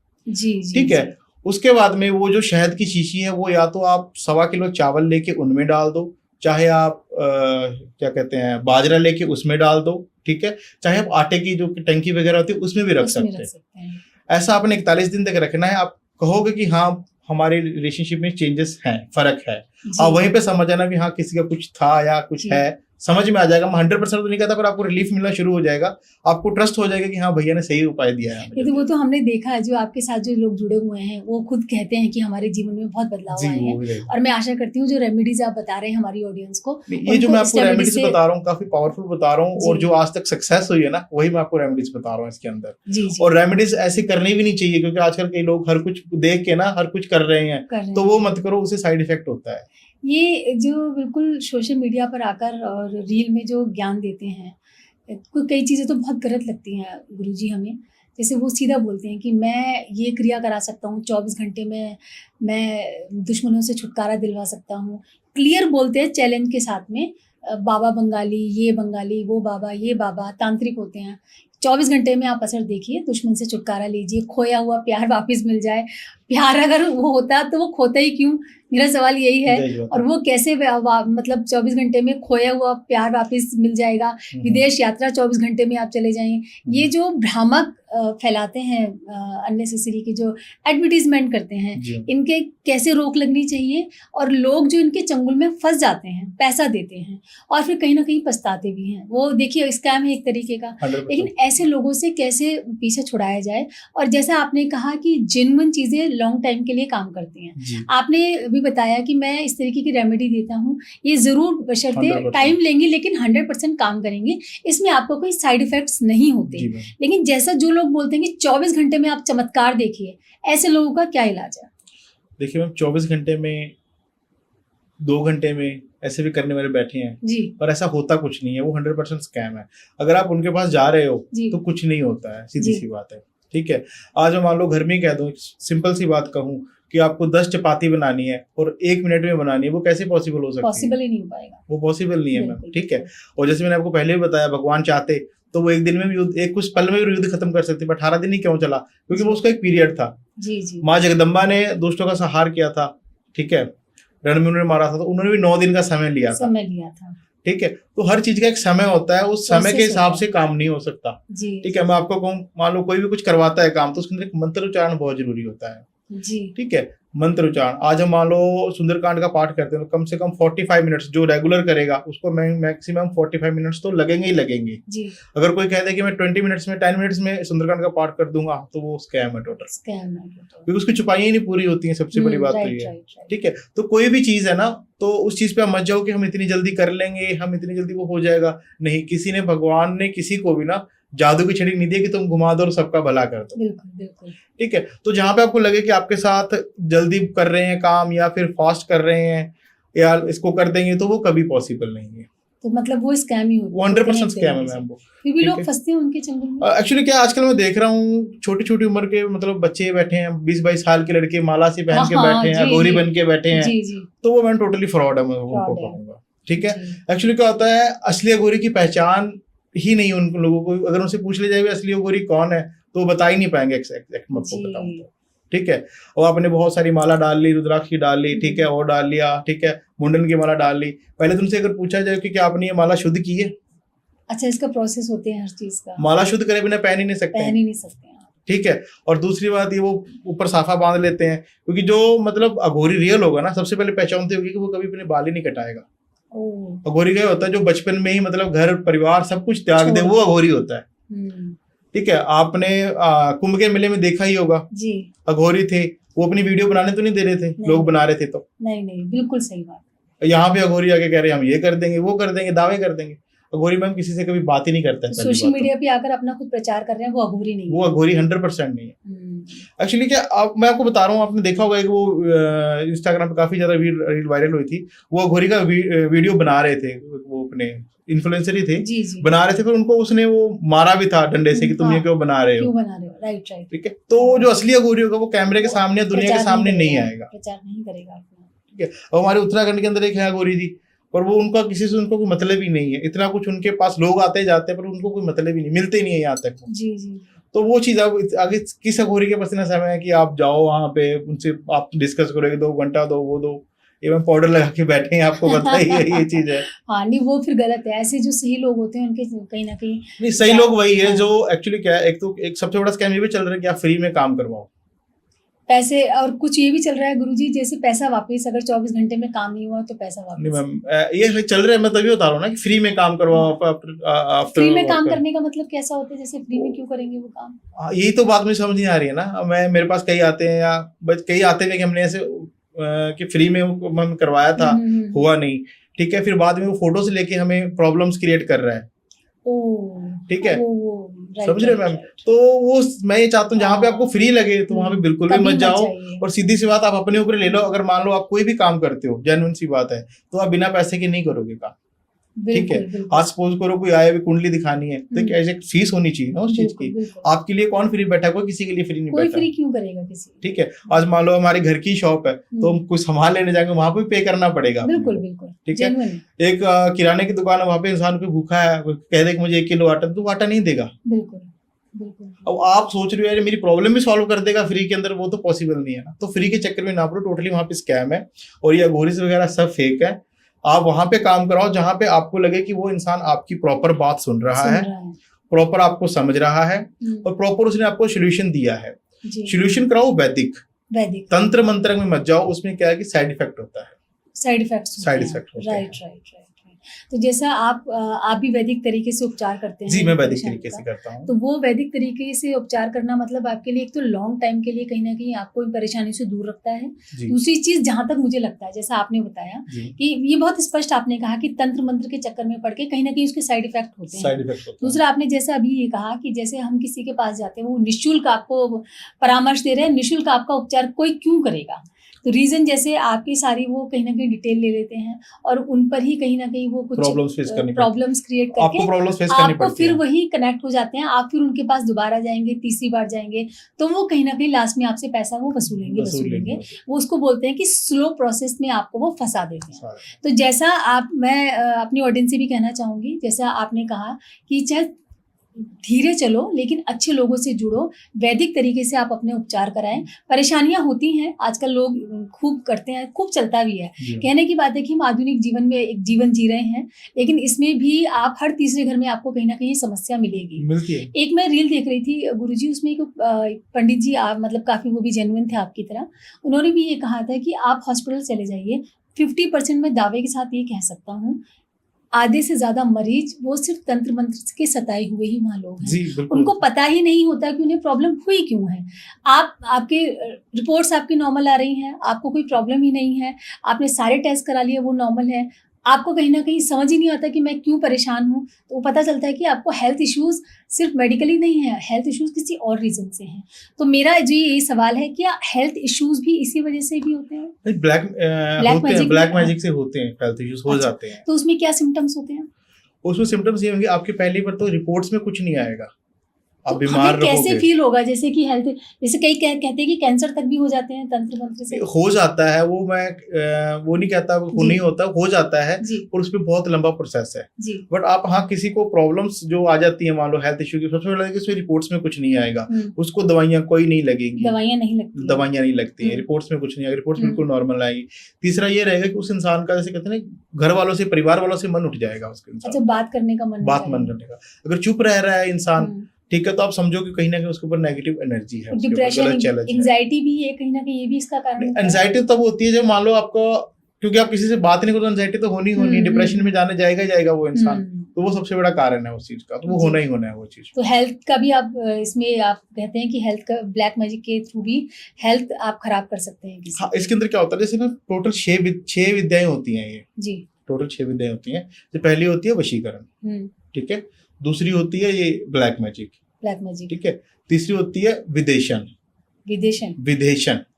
ठीक है। उसके बाद में वो जो शहद की शीशी है वो या तो आप 1.25 किलो चावल लेके उनमें डाल दो, चाहे आप क्या कहते हैं बाजरा लेके उसमें डाल दो, ठीक है, चाहे आप आटे की जो टंकी वगैरह होती है उसमें भी रख सकते हैं। ऐसा आपने 41 दिन तक रखना है। आप कहोगे कि हाँ हमारे रिलेशनशिप में चेंजेस हैं, फर्क है, आप वहीं पे समझ आना भी हाँ किसी का कुछ था या कुछ है, समझ में आ जाएगा। मैं 100% तो नहीं कहता पर आपको रिलीफ मिलना शुरू हो जाएगा, आपको ट्रस्ट हो जाएगा कि हाँ भैया ने सही उपाय दिया है।
ये तो वो तो हमने देखा है, जो आपके साथ जो लोग जुड़े हुए हैं वो खुद कहते हैं कि हमारे जीवन में बहुत बदलाव आए हैं, और मैं आशा करती हूँ जो रेमेडीज आप बता रहे हैं हमारी ऑडियंस को,
ये जो मैं आपको रेमेडीज बता रहा हूँ काफी पावरफुल बता रहा हूँ, और जो आज तक सक्सेस हुई है ना वही मैं आपको रेमेडीज बता रहा हूँ इसके अंदर। और रेमेडीज ऐसे करनी भी नहीं चाहिए क्योंकि आजकल कई लोग हर कुछ देख के ना हर कुछ कर रहे हैं, तो वो मत करो, उससे साइड इफेक्ट होता है।
ये जो बिल्कुल सोशल मीडिया पर आकर और रील में जो ज्ञान देते हैं, कई चीज़ें तो बहुत गलत लगती हैं गुरुजी हमें। जैसे वो सीधा बोलते हैं कि मैं ये क्रिया करा सकता हूँ, 24 घंटे में मैं दुश्मनों से छुटकारा दिलवा सकता हूँ, क्लियर बोलते हैं चैलेंज के साथ में। बाबा बंगाली, ये बंगाली, वो बाबा, ये बाबा, तांत्रिक होते हैं। 24 घंटे में आप असर देखिए, दुश्मन से छुटकारा लीजिए, खोया हुआ प्यार वापस मिल जाए। प्यार अगर वो होता तो वो खोता ही क्यों, मेरा सवाल यही है। और वो कैसे मतलब 24 घंटे में खोया हुआ प्यार वापस मिल जाएगा, विदेश यात्रा 24 घंटे में आप चले जाएंगे। ये जो भ्रामक फैलाते हैं, अननेसेसरी की जो एडवर्टीजमेंट करते हैं, इनके कैसे रोक लगनी चाहिए। और लोग जो इनके चंगुल में फंस जाते हैं, पैसा देते हैं और फिर कहीं ना कहीं पछताते भी हैं। वो देखिए स्कैम है एक तरीके का, लेकिन ऐसे लोगों से कैसे पीछे छुड़ाया जाए। और जैसा आपने कहा कि जेन्युइन चीजें लॉन्ग टाइम के लिए काम करती हैं, आपने भी बताया कि मैं इस तरीके की रेमेडी देता हूँ, ये जरूर बशर्ते टाइम लेंगी लेकिन 100% काम करेंगे, इसमें आपको कोई साइड इफेक्ट्स नहीं होते। लेकिन जैसा जो लोग बोलते हैं कि 24 घंटे में आप चमत्कार देखिए, ऐसे लोगों का क्या इलाज है? देखिए
मैम, 24 घंटे में 2 घंटे में ऐसे भी करने वाले बैठे हैं
जी,
पर ऐसा होता कुछ नहीं है, वो 100% स्कैम है। अगर आप उनके पास जा रहे हो तो कुछ नहीं होता है, सीधी सी बात है, ठीक है। आज मैं मान लो घर में ही कह दूं, सिंपल सी बात कहूं कि आपको 10 चपाती बनानी है और 1 मिनट में बनानी है, वो कैसे पॉसिबल हो सकती है?
पॉसिबल ही नहीं हो पाएगा,
वो पॉसिबल नहीं है मैम, ठीक है। और जैसे मैंने आपको पहले भी बताया, भगवान चाहते तो वो 1 दिन में भी युद्ध, एक कुछ पल में भी युद्ध खत्म कर सकते, पर 18 दिन ही क्यों चला? क्योंकि वो उसका एक पीरियड था।
जी जी।
माँ जगदम्बा ने दुष्टों का संहार किया था, ठीक है, रण में उन्होंने मारा था, तो उन्होंने भी 9 दिन का समय लिया था, ठीक है। तो हर चीज का एक समय होता है, उस समय के हिसाब से काम नहीं हो सकता, ठीक है। मैं आपको कहूँ, मान लो कोई भी कुछ करवाता है काम, तो उसके अंदर एक मंत्र उच्चारण बहुत जरूरी होता है, ठीक है। मंत्र उच्चारण। आज हम मान लो सुंदरकांड का पाठ करते हैं तो कम से कम 45 मिनट्स जो रेगुलर करेगा उसको मैक्सिमम 45 मिनट्स तो लगेंगे ही लगेंगे जी। अगर कोई कह दे कि मैं 20 मिनट्स में 10 मिनट्स में सुंदरकांड का पाठ कर दूंगा तो वो स्कैम है टोटल, क्योंकि उसकी छुपाइयां ही नहीं पूरी होती हैं। सबसे बड़ी बात तो ये है, ठीक है। तो कोई भी चीज है ना, तो उस चीज पे आप मत जाओ कि हम इतनी जल्दी कर लेंगे, हम इतनी जल्दी वो हो जाएगा। नहीं, किसी ने, भगवान ने किसी को भी ना जादू की छड़ी नहीं दी कि तुम घुमा दो और सबका भला कर दो। बिल्कुल बिल्कुल, ठीक है। तो जहां पे आपको लगे कि आपके साथ जल्दी कर रहे हैं काम या फिर फास्ट कर रहे हैं या इसको कर देंगे, तो वो कभी पॉसिबल नहीं है। तो मतलब वो स्कैम ही होता है, 100% स्कैम है मैम। वो फिर भी लोग फंसते हैं उनके चंगुल में। एक्चुअली क्या आजकल मैं देख रहा हूँ छोटी छोटी उम्र के मतलब बच्चे बैठे हैं, 20-22 साल के लड़के माला से पहन के बैठे हैं, गोरी बन के बैठे हैं, तो वो मैम टोटली फ्रॉड है, मैं उनको कहूंगा, ठीक है। एक्चुअली क्या होता है, असली अघोरी की पहचान ही नहीं उन लोगों को। अगर उनसे पूछ ले जाए असली अघोरी कौन है तो वो बता ही नहीं पाएंगे एक्सैक्ट मैं आपको बताऊं तो, ठीक है। और आपने बहुत सारी माला डाल ली, रुद्राक्ष की डाल ली, ठीक है, और डाल लिया, ठीक है, मुंडन की माला डाल ली। पहले तुमसे अगर पूछा जाए कि क्या आपने ये माला शुद्ध की है? अच्छा, इसका प्रोसेस होते हैं हर चीज का। माला शुद्ध करे बिना पहन ही नहीं सकते, ठीक है। और दूसरी बात ये, वो ऊपर साफा बांध लेते हैं, क्योंकि जो मतलब अघोरी रियल होगा ना, सबसे पहले पहचानते होगी कि वो कभी अपने बाल ही नहीं कटाएगा। अघोरी क्या होता है, जो बचपन में ही मतलब घर परिवार सब कुछ त्याग दे, वो अघोरी होता है, ठीक है। आपने कुंभ के मेले में देखा ही होगा जी, अघोरी थे, वो अपनी वीडियो बनाने तो नहीं दे रहे थे, लोग बना रहे थे। तो नहीं, बिल्कुल सही बात। यहाँ पे अघोरी आके कह रहे हैं हम ये कर देंगे, वो कर देंगे, दावे कर देंगे। अघोरी मैम किसी से कभी बात ही नहीं करता है। सोशल मीडिया पे आकर अपना खुद प्रचार कर रहे हैं, वो अघोरी नहीं है, वो अघोरी 100% नहीं है। एक्चुअली क्या मैं आपको बता रहा हूँ, आपने देखा होगा कि वो इंस्टाग्राम पे काफी ज्यादा रील वायरल हुई थी। वो अघोरी का वीडियो बना रहे थे, वो अपने इन्फ्लुएंसर ही थे जी, बना रहे थे, फिर उनको उसने वो मारा भी था डंडे से कि तुम ये क्यों बना रहे हो, राइट, ठीक है। तो जो असली अघोरी होगा वो कैमरे के सामने, दुनिया के सामने नहीं आएगा, प्रचार नहीं करेगा, ठीक है। और हमारे उत्तराखंड के अंदर एक है अघोरी जी, पर वो उनका किसी से उनको कोई मतलब ही नहीं है। इतना कुछ उनके पास लोग आते जाते हैं पर उनको कोई मतलब ही नहीं, मिलते नहीं है यहाँ तक जी जी। तो वो चीज अब आगे किस अघोरी के पास इतना समय है कि आप जाओ वहां पे उनसे आप डिस्कस करोगे, 2 घंटा दो, वो दो एवं पाउडर लगा के बैठे हैं, आपको पता ही है ये चीज है। हाँ नहीं, वो फिर गलत है। ऐसे जो सही लोग होते हैं उनके कहीं ना कहीं नहीं, सही लोग वही है जो एक्चुअली क्या है, एक सबसे बड़ा स्कैम ये भी चल रहा है कि आप फ्री में काम करवाओ पैसे। और कुछ ये भी चल रहा है गुरुजी, जैसे पैसा वापस, अगर 24 घंटे में काम नहीं हुआ तो पैसा वापस। नहीं मैम, ये चल रहा है, मैं तभी बता रहा हूँ ना कि फ्री में काम करवाओ। फ्री में काम करने का मतलब कैसा होता है, जैसे फ्री में क्यों करेंगे वो काम? यही तो बात मुझे समझ नहीं आ रही है ना। मेरे पास कई आते हैं या कई आते हैं कि हमने ऐसे कि फ्री में हम करवाया था, हुआ नहीं, ठीक है। फिर बाद में वो फोटो से लेके हमें प्रॉब्लम्स क्रिएट कर रहा है, ठीक है, समझ रहे मैम। तो वो मैं ये चाहता हूँ जहाँ पे आपको फ्री लगे तो वहां पे बिल्कुल भी मत जाओ। और सीधी सी बात आप अपने ऊपर ले लो, अगर मान लो आप कोई भी काम करते हो, जेन्युइन सी बात है, तो आप बिना पैसे के नहीं करोगे काम, ठीक है। आज सपोज करो कोई आया भी कुंडली दिखानी है, तो कैसे फीस होनी चाहिए ना उस चीज की। आपके लिए कौन फ्री बैठा, कोई किसी के लिए फ्री नहीं बैठा, कोई फ्री क्यों करेगा किसी, ठीक है। आज मान लो हमारे घर की शॉप है तो हम कुछ सामान लेने जाएंगे, वहां पे पे करना पड़ेगा, बिल्कुल बिल्कुल, ठीक है। एक किराने की दुकान है, वहां पे इंसान कोई भूखा है, कह दे कि मुझे 1 किलो आटा, तो आटा नहीं देगा, बिल्कुल बिल्कुल। अब आप सोच रहे हो यार मेरी प्रॉब्लम भी सॉल्व कर देगा फ्री के अंदर, वो तो पॉसिबल नहीं है ना। तो फ्री के चक्कर में ना पड़ो, टोटली वहां पे स्कैम है और ये अघोरी वगैरह सब फेक है। आप वहां पे काम कराओ जहां पे आपको लगे कि वो इंसान आपकी प्रॉपर बात सुन रहा है, प्रॉपर आपको समझ रहा है और प्रॉपर उसने आपको सोल्यूशन दिया है। सोल्यूशन कराओ वैदिक, तंत्र मंत्र में मत जाओ, उसमें क्या है कि साइड इफेक्ट होता है, साइड इफेक्ट होता है। राइट। तो जैसा आप भी वैदिक तरीके से उपचार करते हैं? जी, मैं वैदिक तरीके से करता हूँ। तो वो वैदिक तरीके से उपचार करना मतलब आपके लिए एक तो लॉन्ग टाइम के लिए कहीं ना कहीं आपको इन परेशानी से दूर रखता है। दूसरी चीज जहां तक मुझे लगता है, जैसा आपने बताया कि ये बहुत स्पष्ट आपने कहा कि तंत्र मंत्र के चक्कर में पड़ के कहीं ना कहीं उसके साइड इफेक्ट होते हैं। दूसरा आपने जैसे अभी ये कहा कि जैसे हम किसी के पास जाते हैं, वो निःशुल्क आपको परामर्श दे रहे हैं, निःशुल्क आपका उपचार कोई क्यों करेगा? तो रीजन जैसे आपकी सारी वो कहीं ना कहीं डिटेल ले लेते हैं और उन पर ही कहीं ना कहीं वो कुछ प्रॉब्लम्स क्रिएट करके आपको फिर वही कनेक्ट हो जाते हैं। आप फिर उनके पास दोबारा जाएंगे, तीसरी बार जाएंगे, तो वो कहीं ना कहीं लास्ट में आपसे पैसा वो वसूलेंगे। वो उसको बोलते हैं कि स्लो प्रोसेस में आपको वो फंसा देते हैं। तो जैसा मैं अपनी ऑडियंस से भी कहना चाहूंगी, जैसा आपने कहा कि चाहे
धीरे चलो, लेकिन अच्छे लोगों से जुड़ो, वैदिक तरीके से आप अपने उपचार कराएं। परेशानियां होती हैं, आजकल लोग खूब करते हैं, खूब चलता भी है। कहने की बात है कि हम आधुनिक जीवन में एक जीवन जी रहे हैं, लेकिन इसमें भी आप हर तीसरे घर में आपको कहीं ना कहीं समस्या मिलती है। एक मैं रील देख रही थी गुरुजी, उसमें एक पंडित जी मतलब काफी वो भी जेन्युइन थे आपकी तरह, उन्होंने भी ये कहा था कि आप हॉस्पिटल चले जाइए, 50% में दावे के साथ ये कह सकता हूँ, आधे से ज्यादा मरीज वो सिर्फ तंत्र मंत्र के सताए हुए ही वहाँ लोग हैं। उनको पता ही नहीं होता कि उन्हें प्रॉब्लम हुई क्यों है। आपके रिपोर्ट्स आपकी नॉर्मल आ रही हैं, आपको कोई प्रॉब्लम ही नहीं है, आपने सारे टेस्ट करा लिए, वो नॉर्मल है, आपको कहीं ना कहीं समझ ही नहीं आता कि मैं क्यों परेशान हूँ। तो पता चलता है कि आपको हेल्थ इश्यूज सिर्फ मेडिकली नहीं है, हेल्थ इश्यूज किसी और रीजन से हैं। तो मेरा जी ये सवाल है, क्या हेल्थ इश्यूज भी इसी वजह से भी होते हैं?
ब्लैक मैजिक से होते हैं, हेल्थ इश्यूज हो जाते हैं।
तो उसमें क्या सिम्टम्स होते हैं?
उसमें सिम्टम्स ये होंगे, आपके पहली बार तो रिपोर्ट्स में कुछ नहीं आएगा, आप
तो
बीमार रहोगे।
कैसे फील होगा? जैसे कि हेल्थ, जैसे कई कहते हैं कि कैंसर तक भी हो जाते हैं तंत्र मंत्र से।
हो जाता है, वो मैं वो नहीं कहता वो नहीं होता, हो जाता है, और उसमें बहुत लंबा प्रोसेस है। बट आप हाँ, किसी को प्रॉब्लम्स जो आ जाती है, मान लो हेल्थ इश्यू की, सबसे पहले कि उसमें रिपोर्ट्स में कुछ नहीं आएगा, उसको दवाइयाँ कोई नहीं लगेगी,
दवाइयाँ नहीं लगती
है, रिपोर्ट्स में कुछ नहीं आएगा, रिपोर्ट्स बिल्कुल नॉर्मल आएगी। तीसरा ये रहेगा कि उस इंसान का, जैसे कहते हैं ना, घर वालों से, परिवार वालों से मन उठ जाएगा उसके।
अच्छा, बात करने का मन
रहेगा। अगर चुप रह रहा है इंसान, ठीक है, तो आप समझो कि कहीं ना कहीं उसके ऊपर नेगेटिव एनर्जी है,
डिप्रेशन, एंजाइटी भी है कहीं ना कहीं, ये भी इसका कारण है।
एंजाइटी तब होती है जब मान लो आपको, क्योंकि आप किसी से बात नहीं करो, एंजाइटी तो होनी, डिप्रेशन में जाएगा वो इंसान, तो वो सबसे बड़ा कारण है उस चीज का, तो वो होना ही होना है वो चीज।
तो हेल्थ का भी आप इसमें आप कहते हैं कि हेल्थ का ब्लैक मैजिक के थ्रू भी हेल्थ आप खराब कर सकते हैं किसी।
हाँ, इसके अंदर क्या होता है, जैसे ना टोटल 6 विद्याएं होती हैं, ये
जी
टोटल 6 विद्याएं होती हैं। जो पहली होती है वशीकरण, ठीक है, दूसरी होती है ये ब्लैक मैजिक, ठीक है, तीसरी होती है विदेशन।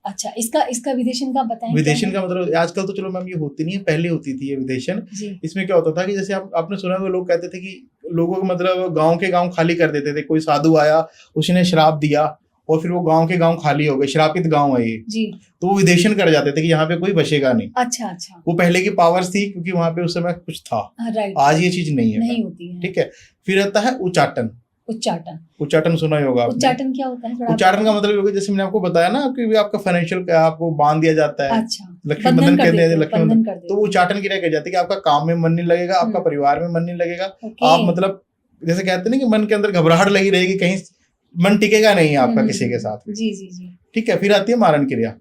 अच्छा, इसका विदेशन का बताएं।
विदेशन का मतलब, आजकल तो चलो मैम ये होती नहीं है, पहले होती थी ये विदेशन। इसमें क्या होता था कि जैसे आपने सुना होगा, लोग कहते थे कि लोगों को मतलब गांव के गांव खाली कर देते थे। कोई साधु आया, उसने श्राप दिया और फिर वो गांव के गांव खाली हो गए, श्रापित गांव है ये जी। तो वो विदेशन कर जाते थे कि यहाँ पे कोई बचेगा नहीं।
अच्छा,
वो पहले की पावर्स थी, क्योंकि वहां पे उस समय कुछ था। आज ये चीज नहीं है, ठीक है। फिर आता है उच्चाटन सुना ही होगा आपने।
उच्चाटन क्या होता है?
उच्चाटन का मतलब होगा, जैसे मैंने आपको बताया ना कि आपका फाइनेंशियल आपको बांध दिया जाता है।
अच्छा,
लक्ष्मी बंधन कहते हैं, लक्ष्मी बंधन। तो उच्चाटन क्रिया कही जाती है कि आपका काम में मन नहीं लगेगा, आपका परिवार में मन नहीं लगेगा, आप मतलब जैसे कहते हैं ना कि मन के अंदर घबराहट लगी रहेगी, कहीं मन टिकेगा नहीं आपका किसी के साथ।
जी,
ठीक है। फिर आती है मारण क्रिया,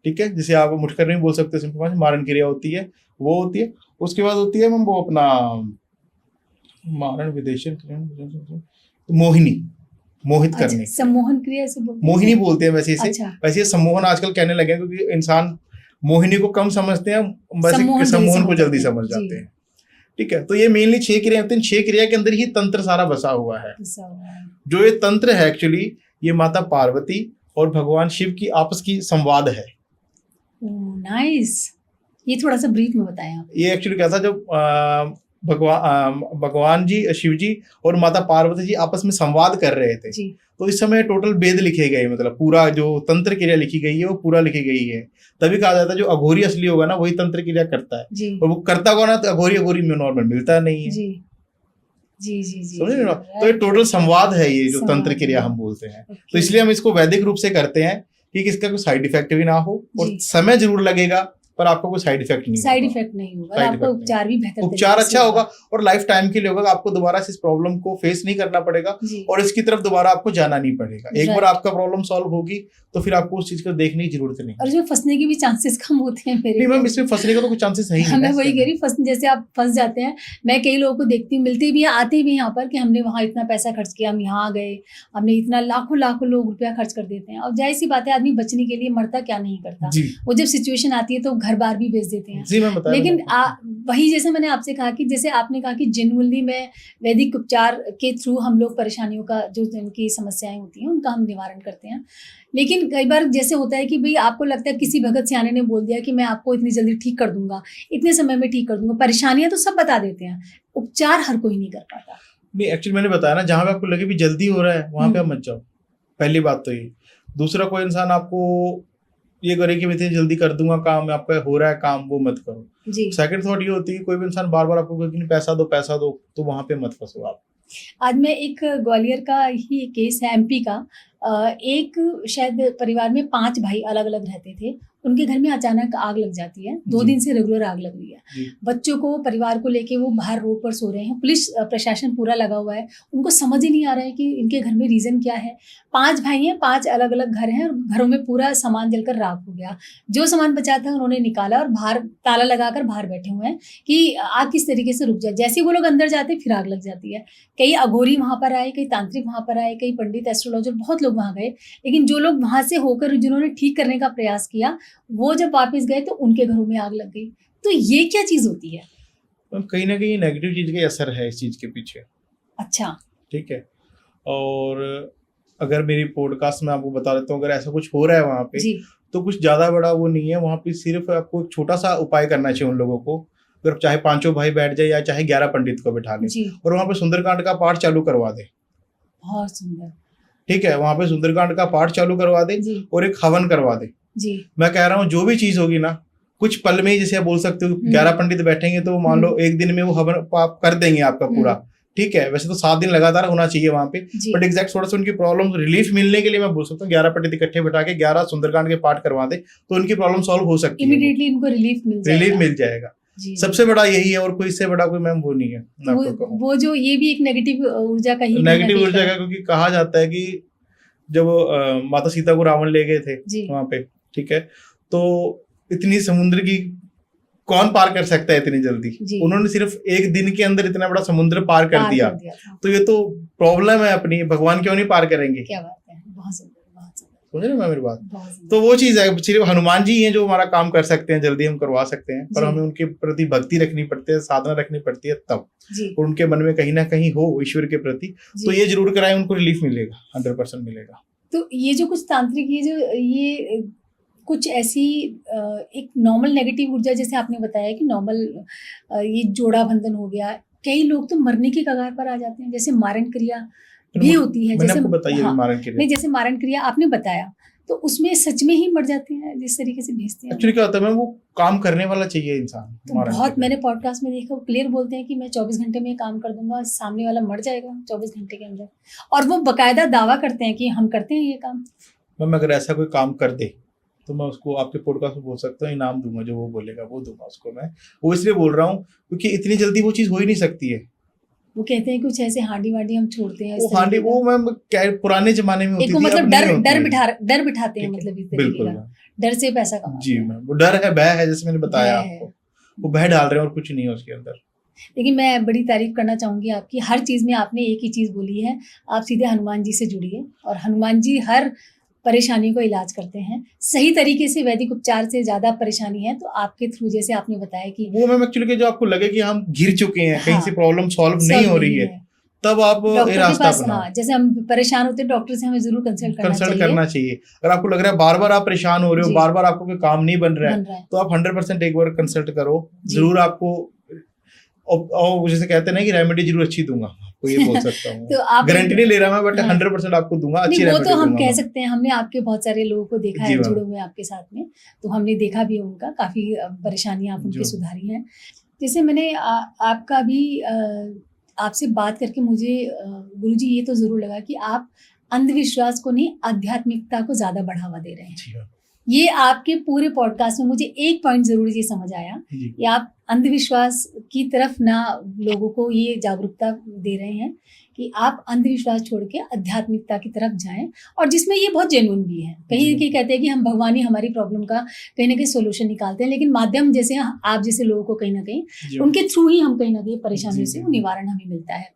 ठीक
है, जिसे आप मुठकर नहीं बोल सकते, सिंपल मारण क्रिया होती है, वो होती है। उसके बाद होती है वो अपना मारण, विदेशन, मोहित करने,
सम्मोहन क्रिया से बोलते हैं,
मोहिनी बोलते हैं वैसे इसे। वैसे सम्मोहन आजकल कहने लगे हैं, क्योंकि इंसान मोहिनी को कम समझते हैं, वैसे सम्मोहन को जल्दी समझ जाते हैं। ठीक है। तो ये मेनली 6 क्रिया होती हैं। 6 क्रिया के अंदर ही तंत्र सारा बसा हुआ है। जो ये तंत्र है एक्चुअली, ये माता पार्वती और भगवान शिव की आपस की संवाद है।
नाइस, ये थोड़ा सा ब्रीफ में बताएं आप।
ये एक्चुअली क्या था, जब भगवान जी, शिव जी और माता पार्वती जी आपस में संवाद कर रहे थे जी। तो इस समय टोटल वेद लिखे गए, मतलब पूरा जो तंत्र क्रिया लिखी गई है वो पूरा लिखी गई है। तभी कहा जाता है जो अघोरी असली होगा ना, वही तंत्र क्रिया करता है जी। और वो करता होगा ना, तो अघोरी में नॉर्मल मिलता नहीं है जी। समझे ना? तो ये टोटल संवाद है, ये जो तंत्र क्रिया हम बोलते हैं। तो इसलिए हम इसको वैदिक रूप से करते हैं कि इसका कोई साइड इफेक्ट भी ना हो, और समय जरूर लगेगा पर आपको कोई साइड इफेक्ट नहीं होगा। आपका उपचार भी बेहतर, उपचार अच्छा होगा और लाइफ टाइम के लिए होगा। आपको दोबारा से इस प्रॉब्लम को फेस नहीं करना पड़ेगा और इसकी तरफ दोबारा आपको जाना नहीं पड़ेगा। एक बार आपका प्रॉब्लम सॉल्व होगी तो फिर आपको उस चीज को देखने की जरूरत नहीं।
और जो फंसने के भी चांसेस कम होते हैं मेरे।
नहीं मैम, इसमें फंसने का तो कोई चांसेस नहीं है।
मैं वही कह रही, जैसे आप फंस जाते हैं। मैं कई लोगों को देखती हूँ, मिलते भी हैं, आते भी यहाँ पर कि हमने वहाँ इतना पैसा खर्च किया, हम यहाँ गए, हमने इतना लाखों लोग रुपया खर्च कर देते हैं। और जाहिर सी बात है, आदमी बचने के लिए मरता क्या नहीं करता। वो जब सिचुएशन आती है तो घर बार भी बेच देते हैं। लेकिन वही जैसे मैंने आपसे कहा कि जैसे आपने कहा कि जेन्युइनली में वैदिक उपचार के थ्रू हम लोग परेशानियों का, जो जिनकी समस्याएं होती हैं उनका हम निवारण करते हैं। लेकिन कई बार जैसे होता है कि भाई आपको लगता है किसी भगत सियाने ने बोल दिया कि मैं आपको इतनी जल्दी ठीक कर दूंगा, इतने समय में ठीक कर दूंगा। परेशानियां तो सब बता देते हैं, उपचार हर कोई नहीं कर पाता।
नहीं, एक्चुअली मैंने बताया ना, जहां पे आपको लगे भी जल्दी हो रहा है वहां पे आप मत जाओ। पहली बात तो ये। दूसरा, कोई इंसान आपको ये करे कि मैं इतनी जल्दी कर दूंगा काम, आपका हो रहा है काम, वो मत करो। सेकंड थॉट ये होती है कि कोई भी इंसान बार बार आपको कहे कि पैसा दो, तो वहां पे मत फंसो आप।
आज मैं एक ग्वालियर का ही केस है, एमपी का। एक शायद परिवार में 5 भाई अलग-अलग रहते थे। उनके घर में अचानक आग लग जाती है। 2
जी।
दिन से रेगुलर आग लग रही है।
जी।
बच्चों को, परिवार को लेके वो बाहर रोड पर सो रहे हैं। पुलिस प्रशासन पूरा लगा हुआ है। उनको समझ ही नहीं आ रहा है कि इनके घर में रीज़न क्या है। 5 भाई हैं, 5 अलग-अलग घर हैं और घरों में पूरा सामान जलकर राख हो गया। जो सामान बचा था उन्होंने निकाला और बाहर ताला लगाकर बाहर बैठे हुए हैं कि आग किस तरीके से रुक जाए। जैसे ही वो लोग अंदर जाते हैं फिर आग लग जाती है। कई अघोरी वहाँ पर आए, कई तांत्रिक वहाँ पर आए, कई पंडित, एस्ट्रोलॉजर, बहुत लोग वहाँ गए। लेकिन जो लोग वहाँ से होकर जिन्होंने ठीक करने का प्रयास किया, वो जब वापस गए तो उनके घरों में आग लग गई। तो ये क्या चीज़ होती है?
कहीं न कहीं नेगेटिव चीज़ का असर है इस चीज़ के पीछे।
अच्छा।
ठीक है। और अगर मेरी पॉडकास्ट में आपको बता देता हूँ, अगर ऐसा कुछ हो रहा है वहाँ पे,
जी।
तो कुछ ज़्यादा बड़ा वो नहीं है। वहाँ पे सिर्फ़ आपको एक छोटा-सा उपाय करना चाहिए उन लोगों को। अगर चाहे 5 भाई बैठ जाए या चाहे 11 पंडित को बिठा लें
जी।
और वहाँ पे सुंदरकांड का पाठ चालू करवा दें।
बहुत सुंदर।
ठीक है? वहाँ पे सुंदरकांड का पाठ चालू करवा दें
जी।
और एक हवन करवा दें।
जी।
मैं कह रहा हूँ जो भी चीज़ होगी ना, कुछ पल में ही, जैसे आप बोल सकते हो 11 पंडित बैठेंगे तो मान लो एक दिन में वो हवन आप कर देंगे आपका पूरा। ठीक है? वैसे तो 7 दिन लगातार होना चाहिए वहाँ पे, बट एग्जैक्ट थोड़ा सा उनकी प्रॉब्लम रिलीफ मिलने के लिए मैं बोल सकता हूँ 11 पंडित इकट्ठे बिठा के 11 सुंदरकांड के पाठ करवा दे तो उनकी प्रॉब्लम सॉल्व हो सकती है।
इमीडिएटली इनको रिलीफ मिल जाएगा। जी।
सबसे बड़ा यही है और कोई इससे बड़ा कोई मैम वो नहीं है।
वो जो ये भी एक नेगेटिव ऊर्जा का ही
नेगेटिव ऊर्जा का, क्योंकि कहा जाता है कि जब माता सीता को रावण ले गए थे वहां पे, ठीक है, तो इतनी समुद्र की कौन पार कर सकता है इतनी जल्दी? उन्होंने सिर्फ एक दिन के अंदर इतना बड़ा समुद्र पार कर दिया। तो ये तो प्रॉब्लम है अपनी, भगवान क्यों नहीं पार करेंगे?
क्या बात है, बहुत सुंदर, बहुत सुंदर।
समझ रहे हो मेरी बात? तो वो चीज है, सिर्फ हनुमान जी हैं जो हमारा काम कर सकते हैं, जल्दी हम करवा सकते हैं, पर हमें उनके प्रति भक्ति रखनी पड़ती है, साधना रखनी पड़ती है तब, और उनके मन में कहीं ना कहीं हो ईश्वर के प्रति, तो ये जरूर कराएं, उनको रिलीफ मिलेगा, 100% मिलेगा।
तो ये जो कुछ तांत्रिक, ये कुछ ऐसी एक नॉर्मल नेगेटिव ऊर्जा, जैसे आपने बताया कि नॉर्मल ये जोड़ा बंधन हो गया, कई लोग तो मरने की कगार पर आ जाते हैं, जैसे मारण क्रिया भी होती है, जैसे
मारण क्रिया,
नहीं, जैसे मारण क्रिया आपने बताया, तो उसमें सच में ही मर जाते हैं जिस तरीके से भेजते हैं।
एक्चुअली क्या होता है मैम, वो काम करने वाला चाहिए इंसान।
तो बहुत मैंने पॉडकास्ट में देखा, वो क्लियर बोलते हैं कि मैं 24 घंटे में काम कर दूंगा, सामने वाला मर जाएगा 24 घंटे के अंदर, और वो बकायदा दावा करते हैं कि हम करते हैं ये काम।
मैम अगर ऐसा कोई काम कर दे तो मैं उसको आपके पॉडकास्ट में बोल सकता हूँ, इनाम दूंगा, जो वो बोलेगा वो दूंगा उसको मैं। वो इसलिए बोल रहा हूँ क्योंकि इतनी जल्दी वो चीज़ हो ही नहीं सकती है।
वो कहते हैं कुछ ऐसे हांडी वांडी हम छोड़ते हैं,
वो हांडी, वो मैम क्या पुराने जमाने में होती थी,
मतलब डर बिठाते हैं, मतलब इस तरीके का डर से पैसा कमाते
जी मैम, वो डर है, भय है, जैसे मैंने बताया आपको, वो भय डाल रहे हैं और कुछ नहीं है उसके अंदर।
लेकिन मैं बड़ी तारीफ करना चाहूंगी आपकी, हर चीज में आपने एक ही चीज बोली है, आप सीधे हनुमान जी से जुड़िए, और हनुमान जी हर परेशानी को इलाज करते हैं सही तरीके से। वैदिक उपचार से ज्यादा परेशानी है तो आपके थ्रू, जैसे आपने बताया कि वो
मैम एक्चुअली जो आपको लगे कि हम घिर चुके हैं, कहीं से प्रॉब्लम सॉल्व नहीं हो रही है, तब आप ये रास्ता अपनाओ।
जैसे हम परेशान होते हैं, डॉक्टर से हमें जरूर कंसल्ट करना चाहिए।
अगर आपको लग रहा है बार बार आप परेशान हो रहे हो, बार बार आपको कोई काम नहीं बन रहा है, तो आप 100% एक बार कंसल्ट करो जरूर। आपको और जैसे कहते हैं ना कि रेमेडी जरूर अच्छी दूंगा, आपको ये बोल सकता हूँ। तो आप गारंटी नहीं ले रहा मैं, बट 100% आपको दूंगा अच्छी रेमेडी।
वो तो हम कह सकते हैं, हमने आपके बहुत सारे लोगों को देखा है जुड़े हुए आपके साथ में, तो हमने देखा भी उनका काफी परेशानियां आप उनकी सुधारी हैं। जैसे मैंने आपका भी आपसे बात करके मुझे गुरुजी ये तो जरूर लगा कि आप अंधविश्वास को नहीं, आध्यात्मिकता को ज्यादा बढ़ावा दे रहे हैं। ये आपके पूरे पॉडकास्ट में मुझे एक पॉइंट जरूर ये समझ आया कि आप अंधविश्वास की तरफ ना लोगों को ये जागरूकता दे रहे हैं कि आप अंधविश्वास छोड़ के आध्यात्मिकता की तरफ जाएं, और जिसमें ये बहुत जेन्युइन भी है। कहीं कहीं कहते हैं कि हम भगवान ही हमारी प्रॉब्लम का कहीं ना कहीं सोल्यूशन निकालते हैं, लेकिन माध्यम जैसे आप जैसे लोगों को कहीं ना कहीं उनके थ्रू ही हम कहीं ना कहीं परेशानियों से निवारण हमें मिलता है।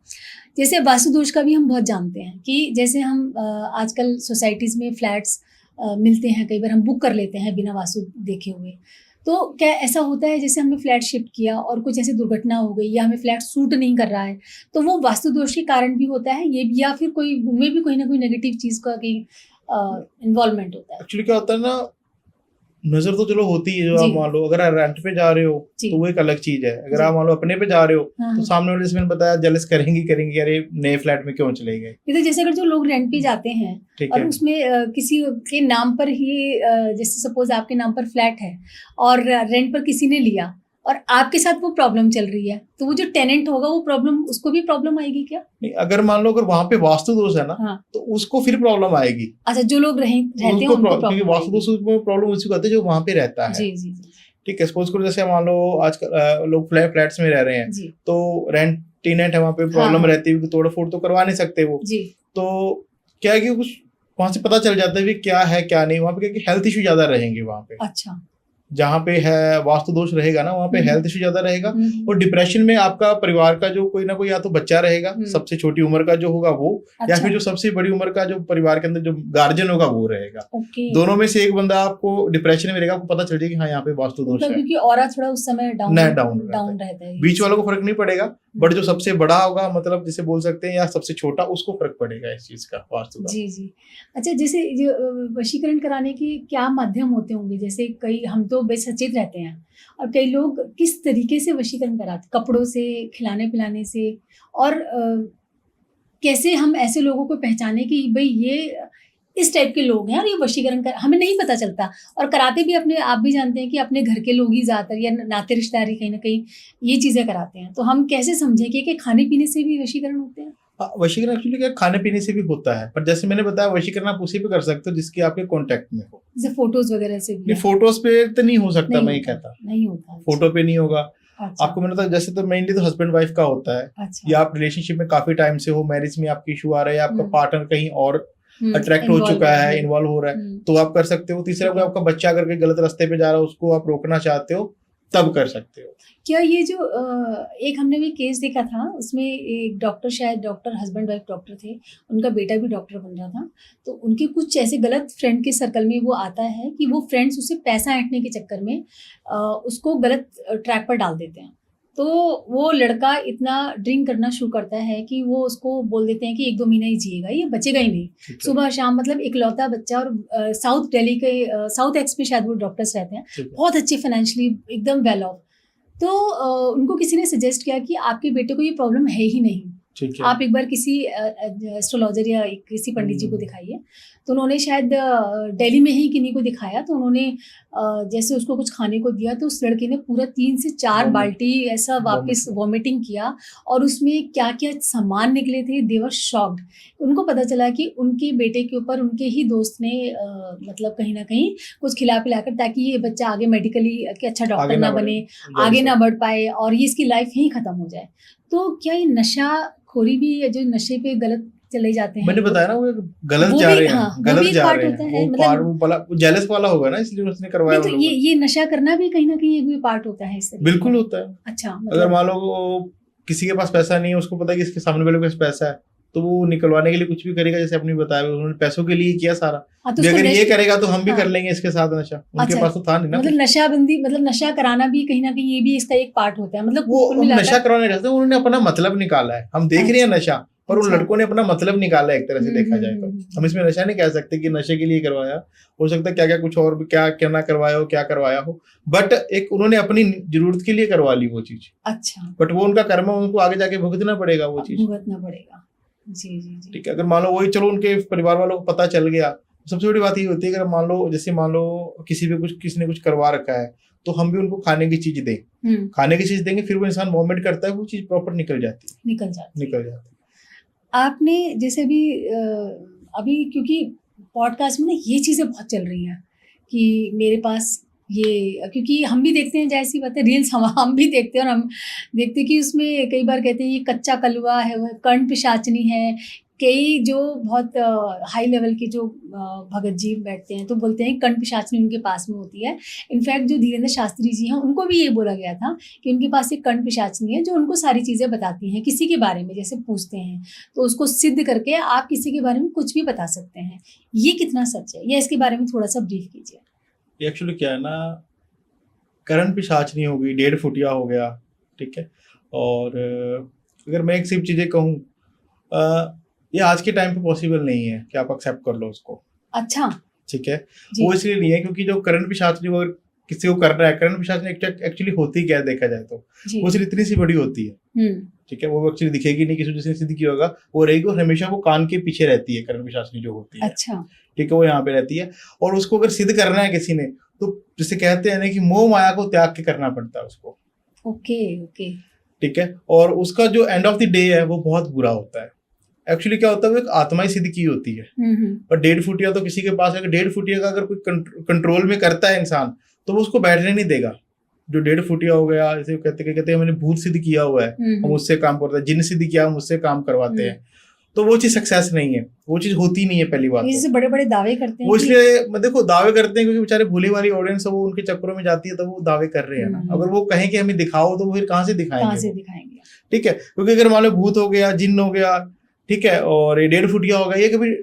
जैसे वास्तु दोष का भी हम बहुत जानते हैं कि जैसे हम आजकल सोसाइटीज़ में फ्लैट्स मिलते हैं, कई बार हम बुक कर लेते हैं बिना वास्तु देखे हुए। तो क्या ऐसा होता है जैसे हमने फ्लैट शिफ्ट किया और कुछ ऐसी दुर्घटना हो गई या हमें फ्लैट सूट नहीं कर रहा है, तो वो वास्तु दोष के कारण भी होता है ये, या फिर कोई उनमें भी कोई ना कोई नेगेटिव चीज़ का कहीं इन्वॉल्वमेंट होता है?
एक्चुअली क्या होता है ना, नजर तो चलो होती है, जो आप मान लो अगर आप रेंट पे जा रहे हो तो वो एक अलग चीज है। अगर आप मान लो अपने पे जा रहे हो तो सामने वाले से मैंने बताया जलस करेंगी, अरे नए फ्लैट में क्यों चले गए।
तो जैसे अगर जो लोग रेंट पे जाते हैं और उसमें किसी के नाम पर ही, जैसे सपोज आपके नाम पर फ्लैट है और रेंट पर किसी ने लिया और आपके साथ वो प्रॉब्लम चल रही है, तो वो जो टेनेंट होगा वो प्रॉब्लम, उसको भी प्रॉब्लम आएगी क्या?
नहीं, अगर मान लो अगर वहां पे वास्तु दोष है ना,
हाँ।
तो उसको फिर प्रॉब्लम आएगी।
अच्छा, जो लोग रहते हैं उनको
क्योंकि वास्तु दोष में प्रॉब्लम उसी को आती है जो वहां पे रहता है।
जी जी जी।
ठीक है, सपोज करो जैसे मान लो आजकल लोग फ्लैट्स में रह रहे हैं, तो रेंट टेनेंट है, वहां पे प्रॉब्लम रहती है, तोड़ फोड़ तो करवा नहीं सकते वो जी। तो क्या है कि कुछ वहां से पता चल जाता है क्या है क्या नहीं, वहां पे क्या हेल्थ इशू ज्यादा रहेंगे वहां पे।
अच्छा, जहाँ
पे है वास्तु दोष रहेगा ना, वहाँ पे हेल्थ इशू ज्यादा रहेगा, और डिप्रेशन में आपका परिवार का जो कोई ना कोई या तो बच्चा रहेगा, सबसे छोटी उम्र का जो होगा वो, या फिर जो सबसे बड़ी उम्र का जो परिवार के अंदर जो गार्जियन होगा वो रहेगा। दोनों में से एक बंदा आपको डिप्रेशन में रहेगा, आपको पता चल जाएगा हाँ यहाँ पे वास्तु दोष है, क्योंकि
ऑरा थोड़ा उस समय डाउन रहता है।
बीच वालों को फर्क नहीं पड़ेगा, बट जो सबसे बड़ा होगा, मतलब जिसे बोल सकते हैं, या सबसे छोटा, उसको फर्क पड़ेगा इस चीज का, वास्तु का। जी जी।
अच्छा, जैसे वशीकरण कराने के क्या माध्यम होते होंगे? जैसे कई, हम तो बे सचेत रहते हैं, और कई लोग किस तरीके से वशीकरण कराते, कपड़ों से, खिलाने पिलाने से, और कैसे हम ऐसे लोगों को पहचाने कि भाई ये इस टाइप के लोग हैं और ये वशीकरण कर, हमें नहीं पता चलता, और कराते भी अपने, आप भी जानते हैं कि अपने घर के लोग ही ज्यादातर, या नाते रिश्तेदारी कहीं ना कहीं ये चीजें कराते हैं। तो हम कैसे समझें कि खाने पीने से भी वशीकरण होते हैं?
वशीकरण एक्चुअली क्या खाने पीने से भी होता है, पर जैसे मैंने बताया वशीकरण आप उसी पे कर सकते हो जिसके आपके कांटेक्ट में हो,
जैसे फोटोज वगैरह से भी।
फोटोज पे तो नहीं हो सकता, मैं ये कहता
नहीं होता,
फोटो पे नहीं होगा। अच्छा। आपको मैंने जैसे तो मेनली तो हस्बैंड वाइफ का होता है। अच्छा। या आप रिलेशनशिप में काफी टाइम से हो, मैरिज में आपकी इशू आ रहा है, आपका पार्टनर कहीं और अट्रैक्ट हो चुका है, इन्वॉल्व हो रहा है, तो आप कर सकते हो। तीसरा, आपका बच्चा अगर कोई गलत रास्ते पे जा रहा है, उसको आप रोकना चाहते हो, तब कर सकते हो।
क्या ये जो एक हमने भी केस देखा था, उसमें एक डॉक्टर, शायद डॉक्टर, हस्बैंड वाइफ डॉक्टर थे, उनका बेटा भी डॉक्टर बन रहा था, तो उनके कुछ ऐसे गलत फ्रेंड के सर्कल में वो आता है कि वो फ्रेंड्स उसे पैसा ऐंठने के चक्कर में उसको गलत ट्रैक पर डाल देते हैं। तो वो लड़का इतना ड्रिंक करना शुरू करता है कि वो उसको बोल देते हैं कि 1-2 महीना ही जिएगा, ये बचेगा ही नहीं, सुबह शाम, मतलब इकलौता बच्चा, और साउथ दिल्ली के साउथ एक्स में शायद वो डॉक्टर्स रहते हैं, बहुत अच्छे फाइनेंशियली एकदम वेल ऑफ। तो उनको किसी ने सजेस्ट किया कि आपके बेटे को ये प्रॉब्लम है ही नहीं, आप एक बार किसी एस्ट्रोलॉजर या किसी पंडित जी को दिखाइए। तो उन्होंने शायद दिल्ली में ही किन्हीं को दिखाया, तो उन्होंने जैसे उसको कुछ खाने को दिया, तो उस लड़के ने पूरा 3 से 4 बाल्टी ऐसा वापस वॉमिटिंग किया, और उसमें क्या क्या सामान निकले थे, दे वर शॉक्ड। उनको पता चला कि उनके बेटे के ऊपर उनके ही दोस्त ने मतलब कहीं ना कहीं कुछ खिला पिलाकर, ताकि ये बच्चा आगे मेडिकली अच्छा डॉक्टर ना बने, आगे ना बढ़ पाए, और ये इसकी लाइफ ही खत्म हो जाए। तो क्या ये नशा खोरी भी, जो नशे पे गलत चले जाते हैं,
मैंने बताया ना वो गलत जा रहे हैं, गलत जा रहे हैं, वो जेलस वाला होगा ना, इसलिए उसने करवाया।
तो ये नशा करना भी कहीं ना कहीं एक भी पार्ट होता है इससे?
बिल्कुल होता है।
अच्छा,
अगर मान लो किसी के पास पैसा नहीं है, उसको पता है कि इसके सामने वाले के पास पैसा है, तो वो निकलवाने के लिए कुछ भी करेगा, जैसे आपने बताया उन्होंने पैसों के लिए किया सारा। तो अगर ये करेगा तो हम भी कर लेंगे इसके साथ नशा, उनके पास तो था नहीं ना।
मतलब नशाबंदी, मतलब नशा कराना भी कहीं ना कहीं ये भी इसका एक पार्ट होता है, मतलब
वो नशा कराने रहते हैं, उन्होंने अपना मतलब निकाला है, हम देख रहे हैं नशा, और उन लड़कों ने अपना मतलब निकाला है, एक तरह से देखा जाए तो। हम इसमें नशा नहीं कह सकते कि नशे के लिए करवाया, हो सकता है क्या क्या कुछ और क्या क्या ना करवाया हो, क्या करवाया हो, बट एक उन्होंने अपनी जरूरत के लिए करवा ली वो चीज।
अच्छा।
बट वो उनका कर्म है, उनको आगे जाके भुगतना पड़ेगा वो चीज,
भुगतना पड़ेगा। जी जी जी।
ठीक है। अगर मान लो वही, चलो उनके परिवार वालों को पता चल गया, सबसे बड़ी बात ये होती है, अगर मान लो जैसे मान लो किसी पे कुछ, किसी ने कुछ करवा रखा है, तो हम भी उनको खाने की चीज दें, खाने की चीज देंगे, फिर वो इंसान वॉमिट करता है, वो चीज प्रॉपर निकल जाती है।
आपने जैसे भी अभी, क्योंकि पॉडकास्ट में ना ये चीजें बहुत चल रही हैं कि मेरे पास ये, क्योंकि हम भी देखते हैं, जैसी बात है, रील्स हम भी देखते हैं, और हम देखते हैं कि उसमें कई बार कहते हैं ये कच्चा कलवा है, वह कर्ण पिशाचनी है, कई जो बहुत हाई लेवल के जो भगत जी बैठते हैं तो बोलते हैं कर्ण पिशाचनी उनके पास में होती है। इनफैक्ट जो धीरेन्द्र शास्त्री जी हैं, उनको भी ये बोला गया था कि उनके पास एक कर्ण पिशाचनी है जो उनको सारी चीज़ें बताती हैं, किसी के बारे में जैसे पूछते हैं तो उसको सिद्ध करके आप किसी के बारे में कुछ भी बता सकते हैं। ये कितना सच है, या इसके बारे में थोड़ा सा ब्रीफ कीजिए।
एक्चुअली क्या है ना, कर्ण पिशाचनी हो गई, 1.5 फुटिया हो गया, ठीक है। और अगर मैं एक सिर्फ चीज़ें कहूँ, ये आज के टाइम पे पॉसिबल नहीं है कि आप एक्सेप्ट कर लो उसको।
अच्छा,
ठीक है। वो इसलिए नहीं है क्योंकि जो कर्ण पिशाचनी अगर किसी को करना है, कर्ण पिशाचनी एक्चुअली होती क्या है देखा जाए तो वो सिर्फ इतनी सी बड़ी होती है, ठीक है। वो एक्चुअली दिखेगी नहीं, किसी जिसने सिद्ध किया होगा वो रहेगी, और हमेशा वो कान के पीछे रहती है कर्ण पिशाचनी जो होती है।
अच्छा,
ठीक है, वो यहाँ पे रहती है। और उसको अगर सिद्ध करना है किसी ने, तो जैसे कहते हैं ना कि मोह माया को त्याग के करना पड़ता है उसको।
Okay okay.
ठीक है, और उसका जो एंड ऑफ द डे है वो बहुत बुरा होता है। एक्चुअली क्या होता है, वो एक आत्मा ही सिद्ध की होती है। और 1.5 फुटिया तो किसी के पास है, 1.5 फुटिया का अगर कोई कंट्रोल में करता है इंसान तो वो उसको बैठने नहीं देगा। जो 1.5 फुटिया हो गया, जैसे कहते हैं मैंने भूत सिद्ध किया हुआ है, हम उससे काम करते हैं, जिन सिद्ध किया हम उससे काम करवाते हैं, तो वो चीज सक्सेस नहीं है, वो चीज होती नहीं है। पहली बात
इससे बड़े बड़े दावे करते हैं
वो इसलिए देखो दावे करते हैं क्योंकि बेचारे भूली वाली ऑडियंस है, वो उनके चक्करों में जाती है, तो वो दावे कर रहे हैं ना। अगर वो कहें कि हमें दिखाओ तो वो फिर कहाँ से दिखाएंगे? ठीक है, क्योंकि अगर मान लो भूत हो गया, जिन्न हो गया, ठीक है, और ये 1.5 फुटिया हो गया, ये कभी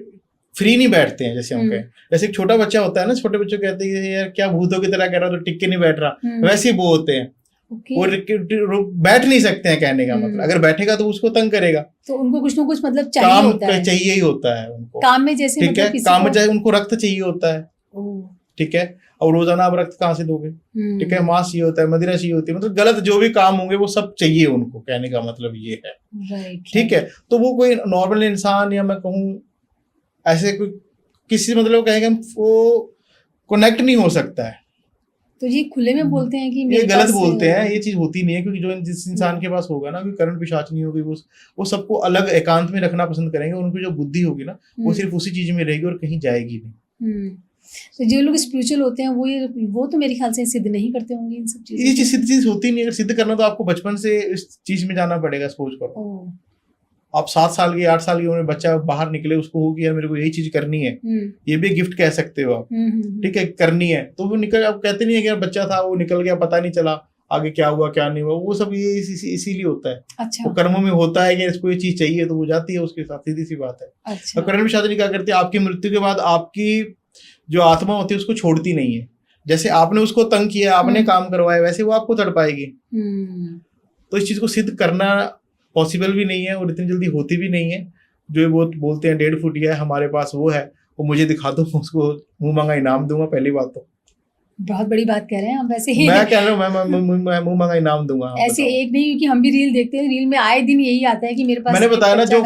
फ्री नहीं बैठते हैं। जैसे हम कहें, जैसे एक छोटा बच्चा होता है ना, छोटे बच्चों कहते हैं यार क्या भूतों की तरह कह रहा, तो टिक के नहीं बैठ रहा, वैसे ही वो होते हैं। वो बैठ नहीं सकते हैं, कहने का मतलब अगर बैठेगा तो उसको तंग करेगा, तो
उनको कुछ ना कुछ मतलब चाहिए
ही होता है उनको
काम में, जैसे
ठीक है, काम में चाहे उनको रक्त चाहिए होता है, ठीक है, और रोजाना आप रक्त कहाँ से दोगे? ठीक है, मांस चाहिए होता है, मदिरा चाहिए होती है, मतलब गलत जो भी काम होंगे वो सब चाहिए उनको, कहने का मतलब ये है। ठीक है, तो वो कोई नॉर्मल इंसान या मैं कहूँ ऐसे कोई किसी मतलब कहेंगे वो कनेक्ट नहीं हो सकता है।
तो ये खुले में बोलते हैं कि
ये गलत बोलते हैं, ये चीज होती नहीं है, क्योंकि जो जिस इंसान के पास होगा ना कोई करंट पिशाच नहीं होगी, वो सबको अलग एकांत में रखना पसंद करेंगे, उनकी जो बुद्धि होगी ना वो सिर्फ उसी चीज में रहेगी और कहीं जाएगी नहीं।
तो जो लोग स्पिरिचुअल होते हैं वो तो मेरे ख्याल से सिद्ध नहीं करते होंगे इन सब चीजों।
ये चीज सिद्ध चीज होती नहीं है। सिद्ध करना तो आपको बचपन से इस चीज में जाना पड़ेगा। सपोज करो आप 7 साल की 8 साल की उम्र बच्चा बाहर निकले, उसको हो कि यार मेरे को यही चीज करनी है, ये भी गिफ्ट कह सकते हो आप, ठीक है, करनी है, तो वो निकल, आप कहते नहीं है कि यार बच्चा था वो निकल गया, पता नहीं चला आगे क्या हुआ क्या नहीं हुआ, वो सब ये इसीलिए होता है।
अच्छा।
वो कर्मों में होता है कि इसको ये चीज चाहिए तो वो जाती है उसके साथ, सीधी सी बात है।
अच्छा।
और करंट पिशाच क्या करती है, आपकी मृत्यु के बाद आपकी जो आत्मा होती है उसको छोड़ती नहीं है। जैसे आपने उसको तंग किया, आपने काम करवाया, वैसे वो आपको तड़पाएगी। तो इस चीज को सिद्ध करना पॉसिबल भी नहीं है और इतनी जल्दी होती भी नहीं है। जो वो बोलते हैं 1.5 फुटिया है हमारे पास, वो है, वो मुझे दिखा दो, उसको मुंह मांगा इनाम दूंगा। पहली बात तो
बहुत बड़ी बात कह रहे हैं आप। वैसे ही
मैं कह रहा हूँ मैं मुंह मांगा इनाम दूंगा।
ऐसे एक नहीं, क्योंकि हम भी रील देखते हैं, रील में आए दिन यही आता है कि मेरे पास,
मैंने बताया ना, जो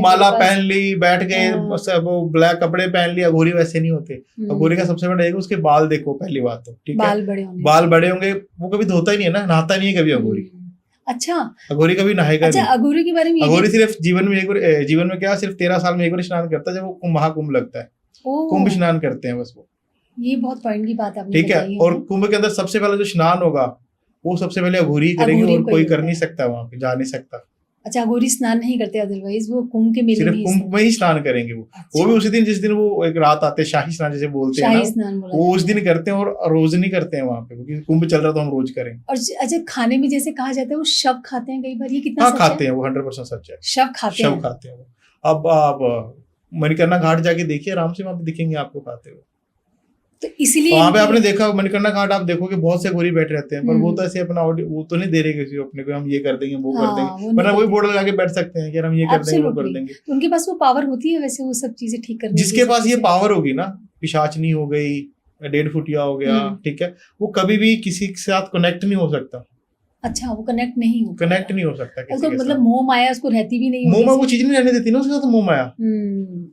माला पहन ली, बैठ गए, वो ब्लैक कपड़े पहन लिया, अघोरी वैसे नहीं होते। अघोरी का सबसे बड़ा है उसके बाल देखो, पहली बात तो, ठीक है, बाल बड़े होंगे, वो कभी धोता ही नहीं है ना, नहाता नहीं है कभी अघोरी।
अच्छा,
अघोरी कभी नहाएगा नहीं।
अघोरी के बारे में,
अघोरी सिर्फ जीवन में क्या सिर्फ 13 साल में एक बार स्नान करता है, जब वो महाकुंभ लगता है, कुंभ स्नान करते हैं बस वो।
ये बहुत पॉइंट की बात आपने
ठीक है, और कुंभ के अंदर सबसे पहले जो स्नान होगा वो सबसे पहले अघोरी करेंगे, और कोई कर नहीं सकता, वहां पे जा नहीं सकता।
अच्छा, अघोरी स्नान नहीं करते, अदरवाइज वो कुंभ के मेले
सिर्फ कुंभ में ही स्नान करेंगे वो। अच्छा। वो भी उसी दिन जिस दिन वो एक रात आते हैं, शाही स्नान जिसे बोलते हैं ना, वो उस दिन करते हैं, और रोज नहीं करते हैं वहां पे, क्योंकि कुंभ चल रहा तो हम रोज करें।
और अच्छा, खाने में जैसे कहा जाता है वो शव खाते हैं कई बार, ये कितना सच है?
खाते हैं वो, 100% सच है,
शव खाते
हैं वो। अब आप मणिकर्णिका घाट जाके देखिए, आराम से वहां पे दिखेंगे आपको खाते हुए।
तो इसलिए
वहां पे आपने देखा मणिकर्णिका घाट, आप देखोगे बहुत से अघोरी बैठ रहते हैं, पर वो तो ऐसे अपना वो तो नहीं दे रहे किसी को अपने को, हम ये कर देंगे वो कर देंगे, वरना वही बोर्ड लगा के बैठ सकते हैं कि हम ये कर देंगे वो कर देंगे।
तो उनके पास वो पावर होती है वैसे वो सब चीजें ठीक करने की।
जिसके पास ये पावर होगी ना, पिशाचनी हो गई, 1.5 फुटिया हो गया, ठीक है, वो कभी भी किसी के साथ कनेक्ट नहीं हो सकता।
अच्छा, वो कनेक्ट नहीं
हो सकता किसी के
मतलब मोह माया उसको रहती भी नहीं,
मोह माया वो चीज नहीं रहने देती ना उसके साथ, मोह माया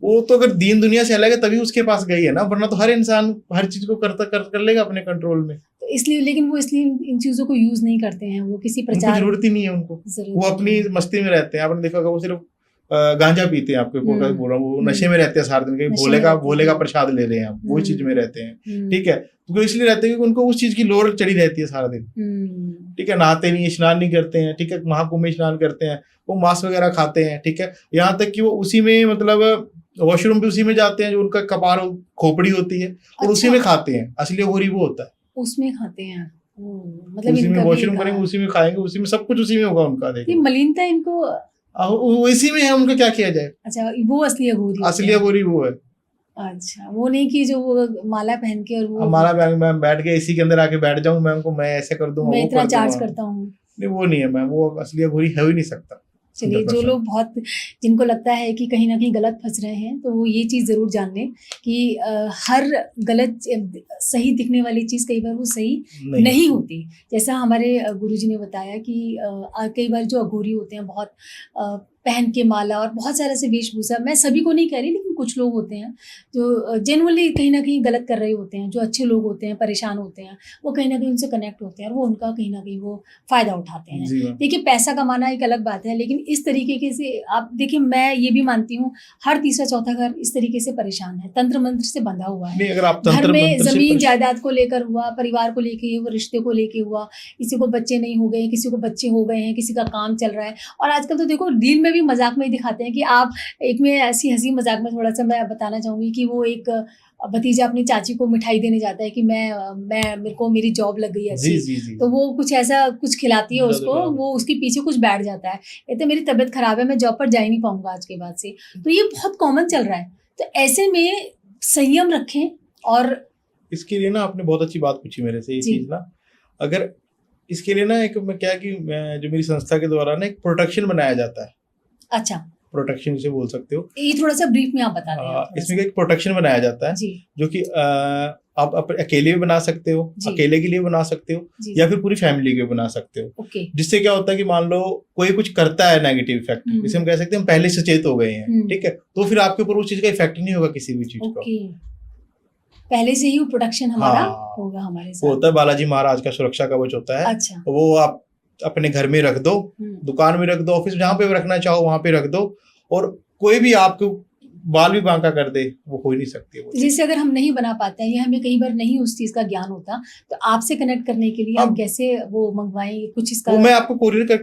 वो तो अगर दीन दुनिया से अलग है तभी उसके पास गई है ना, वरना तो हर इंसान हर चीज को कर लेगा अपने कंट्रोल में।
तो इसलिए, लेकिन वो इसलिए इन चीजों को यूज नहीं करते हैं, वो किसी प्रचार,
जरूरत ही नहीं है उनको, वो अपनी मस्ती में रहते हैं। आपने देखा होगा वो सिर्फ गांजा पीते हैं, आपको बोल रहा हूँ, वो नशे में रहते हैं सारा दिन, कहीं भोले का प्रसाद ले रहे हैं, वो चीज में रहते हैं, ठीक है, तो इसलिए रहते हैं क्योंकि उनको उस चीज की लोर चढ़ी रहती है सारा दिन, ठीक है, नहाते नहीं, स्नान नहीं करते हैं, ठीक है, महाकुंभ में स्नान करते हैं, वो मांस वगैरह खाते हैं, ठीक है, यहाँ तक कि वो उसी में मतलब वॉशरूम भी उसी में जाते हैं, जो उनका कपार खोपड़ी होती है, और उसी में खाते हैं। असली अघोरी वो होता है, उसमें खाते हैं, मतलब उसी में वॉशरूम करेंगे, उसी में खाएंगे, उसी में सब कुछ उसी में होगा उनका। देखिए
मलिनता इनको
इसी में है, उनका क्या किया जाए।
अच्छा, वो असली
अघोरी वो है।
अच्छा, वो नहीं कि जो वो माला पहन के, और वो
माला पहन मैं बैठ के इसी के अंदर आके बैठ जाऊं, मैं उनको मैं ऐसे कर दूंगा,
मैं इतना चार्ज करता हूँ,
नहीं वो नहीं है, मैं वो असली अघोरी है ही नहीं सकता।
चलिए, जो लोग बहुत, जिनको लगता है कि कहीं ना कहीं गलत फंस रहे हैं, तो वो ये चीज़ ज़रूर जान लें कि हर गलत सही दिखने वाली चीज़ कई बार वो सही नहीं होती। जैसा हमारे गुरुजी ने बताया कि कई बार जो अघोरी होते हैं बहुत पहन के माला और बहुत सारा से वेशभूषा, मैं सभी को नहीं कह रही, लेकिन कुछ लोग होते हैं जो जेन्युइनली कहीं ना कहीं गलत कर रहे होते हैं, जो अच्छे लोग होते हैं, परेशान होते हैं, वो कहीं ना कहीं उनसे कनेक्ट होते हैं और वो उनका कहीं ना कहीं वो फ़ायदा उठाते हैं। देखिए, पैसा कमाना एक अलग बात है, लेकिन इस तरीके से आप देखिए, मैं ये भी मानती हूँ हर तीसरा चौथा घर इस तरीके से परेशान है, तंत्र मंत्र से बंधा हुआ है।
अगर आप
घर में ज़मीन जायदाद को लेकर हुआ, परिवार को लेके हुआ, रिश्ते को लेके हुआ, किसी को बच्चे नहीं हो गए, किसी को बच्चे हो गए हैं, किसी का काम चल रहा है। और आजकल तो देखो डील में भी मजाक में ही दिखाते हैं कि आप एक में ऐसी हंसी मजाक में थोड़ा सा मैं बताना चाहूँगी कि वो एक भतीजा अपनी चाची को मिठाई देने जाता है कि मेरे को मेरी जॉब लग गई है अच्छी, तो वो कुछ ऐसा कुछ खिलाती है उसको, वो उसके पीछे कुछ बैठ जाता है, कहते मेरी तबीयत खराब है, मैं जॉब पर जा ही नहीं पाऊंगा आज के बाद से। तो ये बहुत कॉमन चल रहा है। तो ऐसे में संयम रखें। और
इसके लिए ना आपने बहुत अच्छी बात पूछी मेरे से, ये चीज ना, अगर इसके लिए ना एक क्या कि जो मेरी संस्था के द्वारा ना एक प्रोटेक्शन बनाया जाता है।
अच्छा,
प्रोटेक्शन से बोल सकते हो,
ये थोड़ा सा ब्रीफ में आप बता दें।
इसमें एक प्रोटेक्शन बनाया जाता है जो कि आप अकेले भी बना सकते हो, अकेले के लिए बना सकते हो, या फिर पूरी फैमिली के बना सकते हो। जिससे क्या होता है कि मान लो कोई कुछ करता है नेगेटिव इफेक्ट, जिसे हम कह सकते हैं हम पहले सचेत हो गए हैं, ठीक है, तो फिर आपके ऊपर उस चीज का इफेक्ट नहीं होगा किसी भी चीज का,
पहले से ही वो प्रोटेक्शन हमारा होगा हमारे साथ।
वो होता है बालाजी महाराज का सुरक्षा कवच होता है।
अच्छा।
वो आप अपने घर में रख दो, दुकान में रख दो, ऑफिस जहाँ पे रखना चाहो वहां पे रख दो, और कोई भी आपको बाल भी बांका कर दे वो हो ही नहीं सकती है।
जैसे अगर हम नहीं बना पाते हैं या हमें कई बार नहीं उस चीज का ज्ञान होता, तो आपसे कनेक्ट करने के लिए हम कैसे वो मंगवाएं कुछ इसका?
वो मैं आपको कोरियर के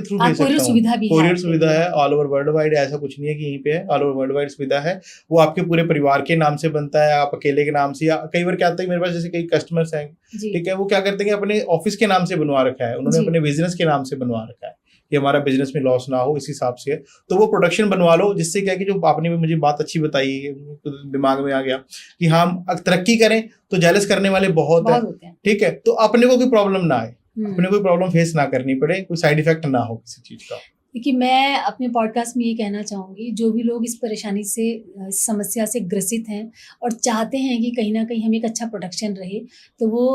थ्रू दे सकता हूं।
सुविधा भी
कोरियर सुविधा है ऑल ओवर वर्ल्ड वाइड, ऐसा कुछ नहीं है कि यहीं पे है, ऑल ओवर वर्ल्ड वाइड सुविधा है। वो आपके पूरे परिवार के नाम से बनता है, आप अकेले के नाम से, या कई बार क्या होता है मेरे पास जैसे कई कस्टमर्स हैं, ठीक है, वो क्या करते हैं अपने ऑफिस के नाम से बनवा रखा है, उन्होंने अपने बिजनेस के नाम से बनवा रखा है कि हमारा बिजनेस में लॉस ना हो, इस हिसाब से। तो वो प्रोडक्शन बनवा लो, जिससे क्या कि जो आपने भी मुझे बात अच्छी बताई, तो दिमाग में आ गया कि हम तरक्की करें तो जेलस करने वाले बहुत हैं, ठीक है, तो अपने को कोई प्रॉब्लम ना आए, अपने कोई प्रॉब्लम फेस ना करनी पड़े, कोई साइड इफेक्ट ना हो किसी चीज का।
देखिए, मैं अपने पॉडकास्ट में ये कहना चाहूँगी, जो भी लोग इस परेशानी से, इस समस्या से ग्रसित हैं और चाहते हैं कि कहीं ना कहीं हमें एक अच्छा प्रोडक्शन रहे, तो वो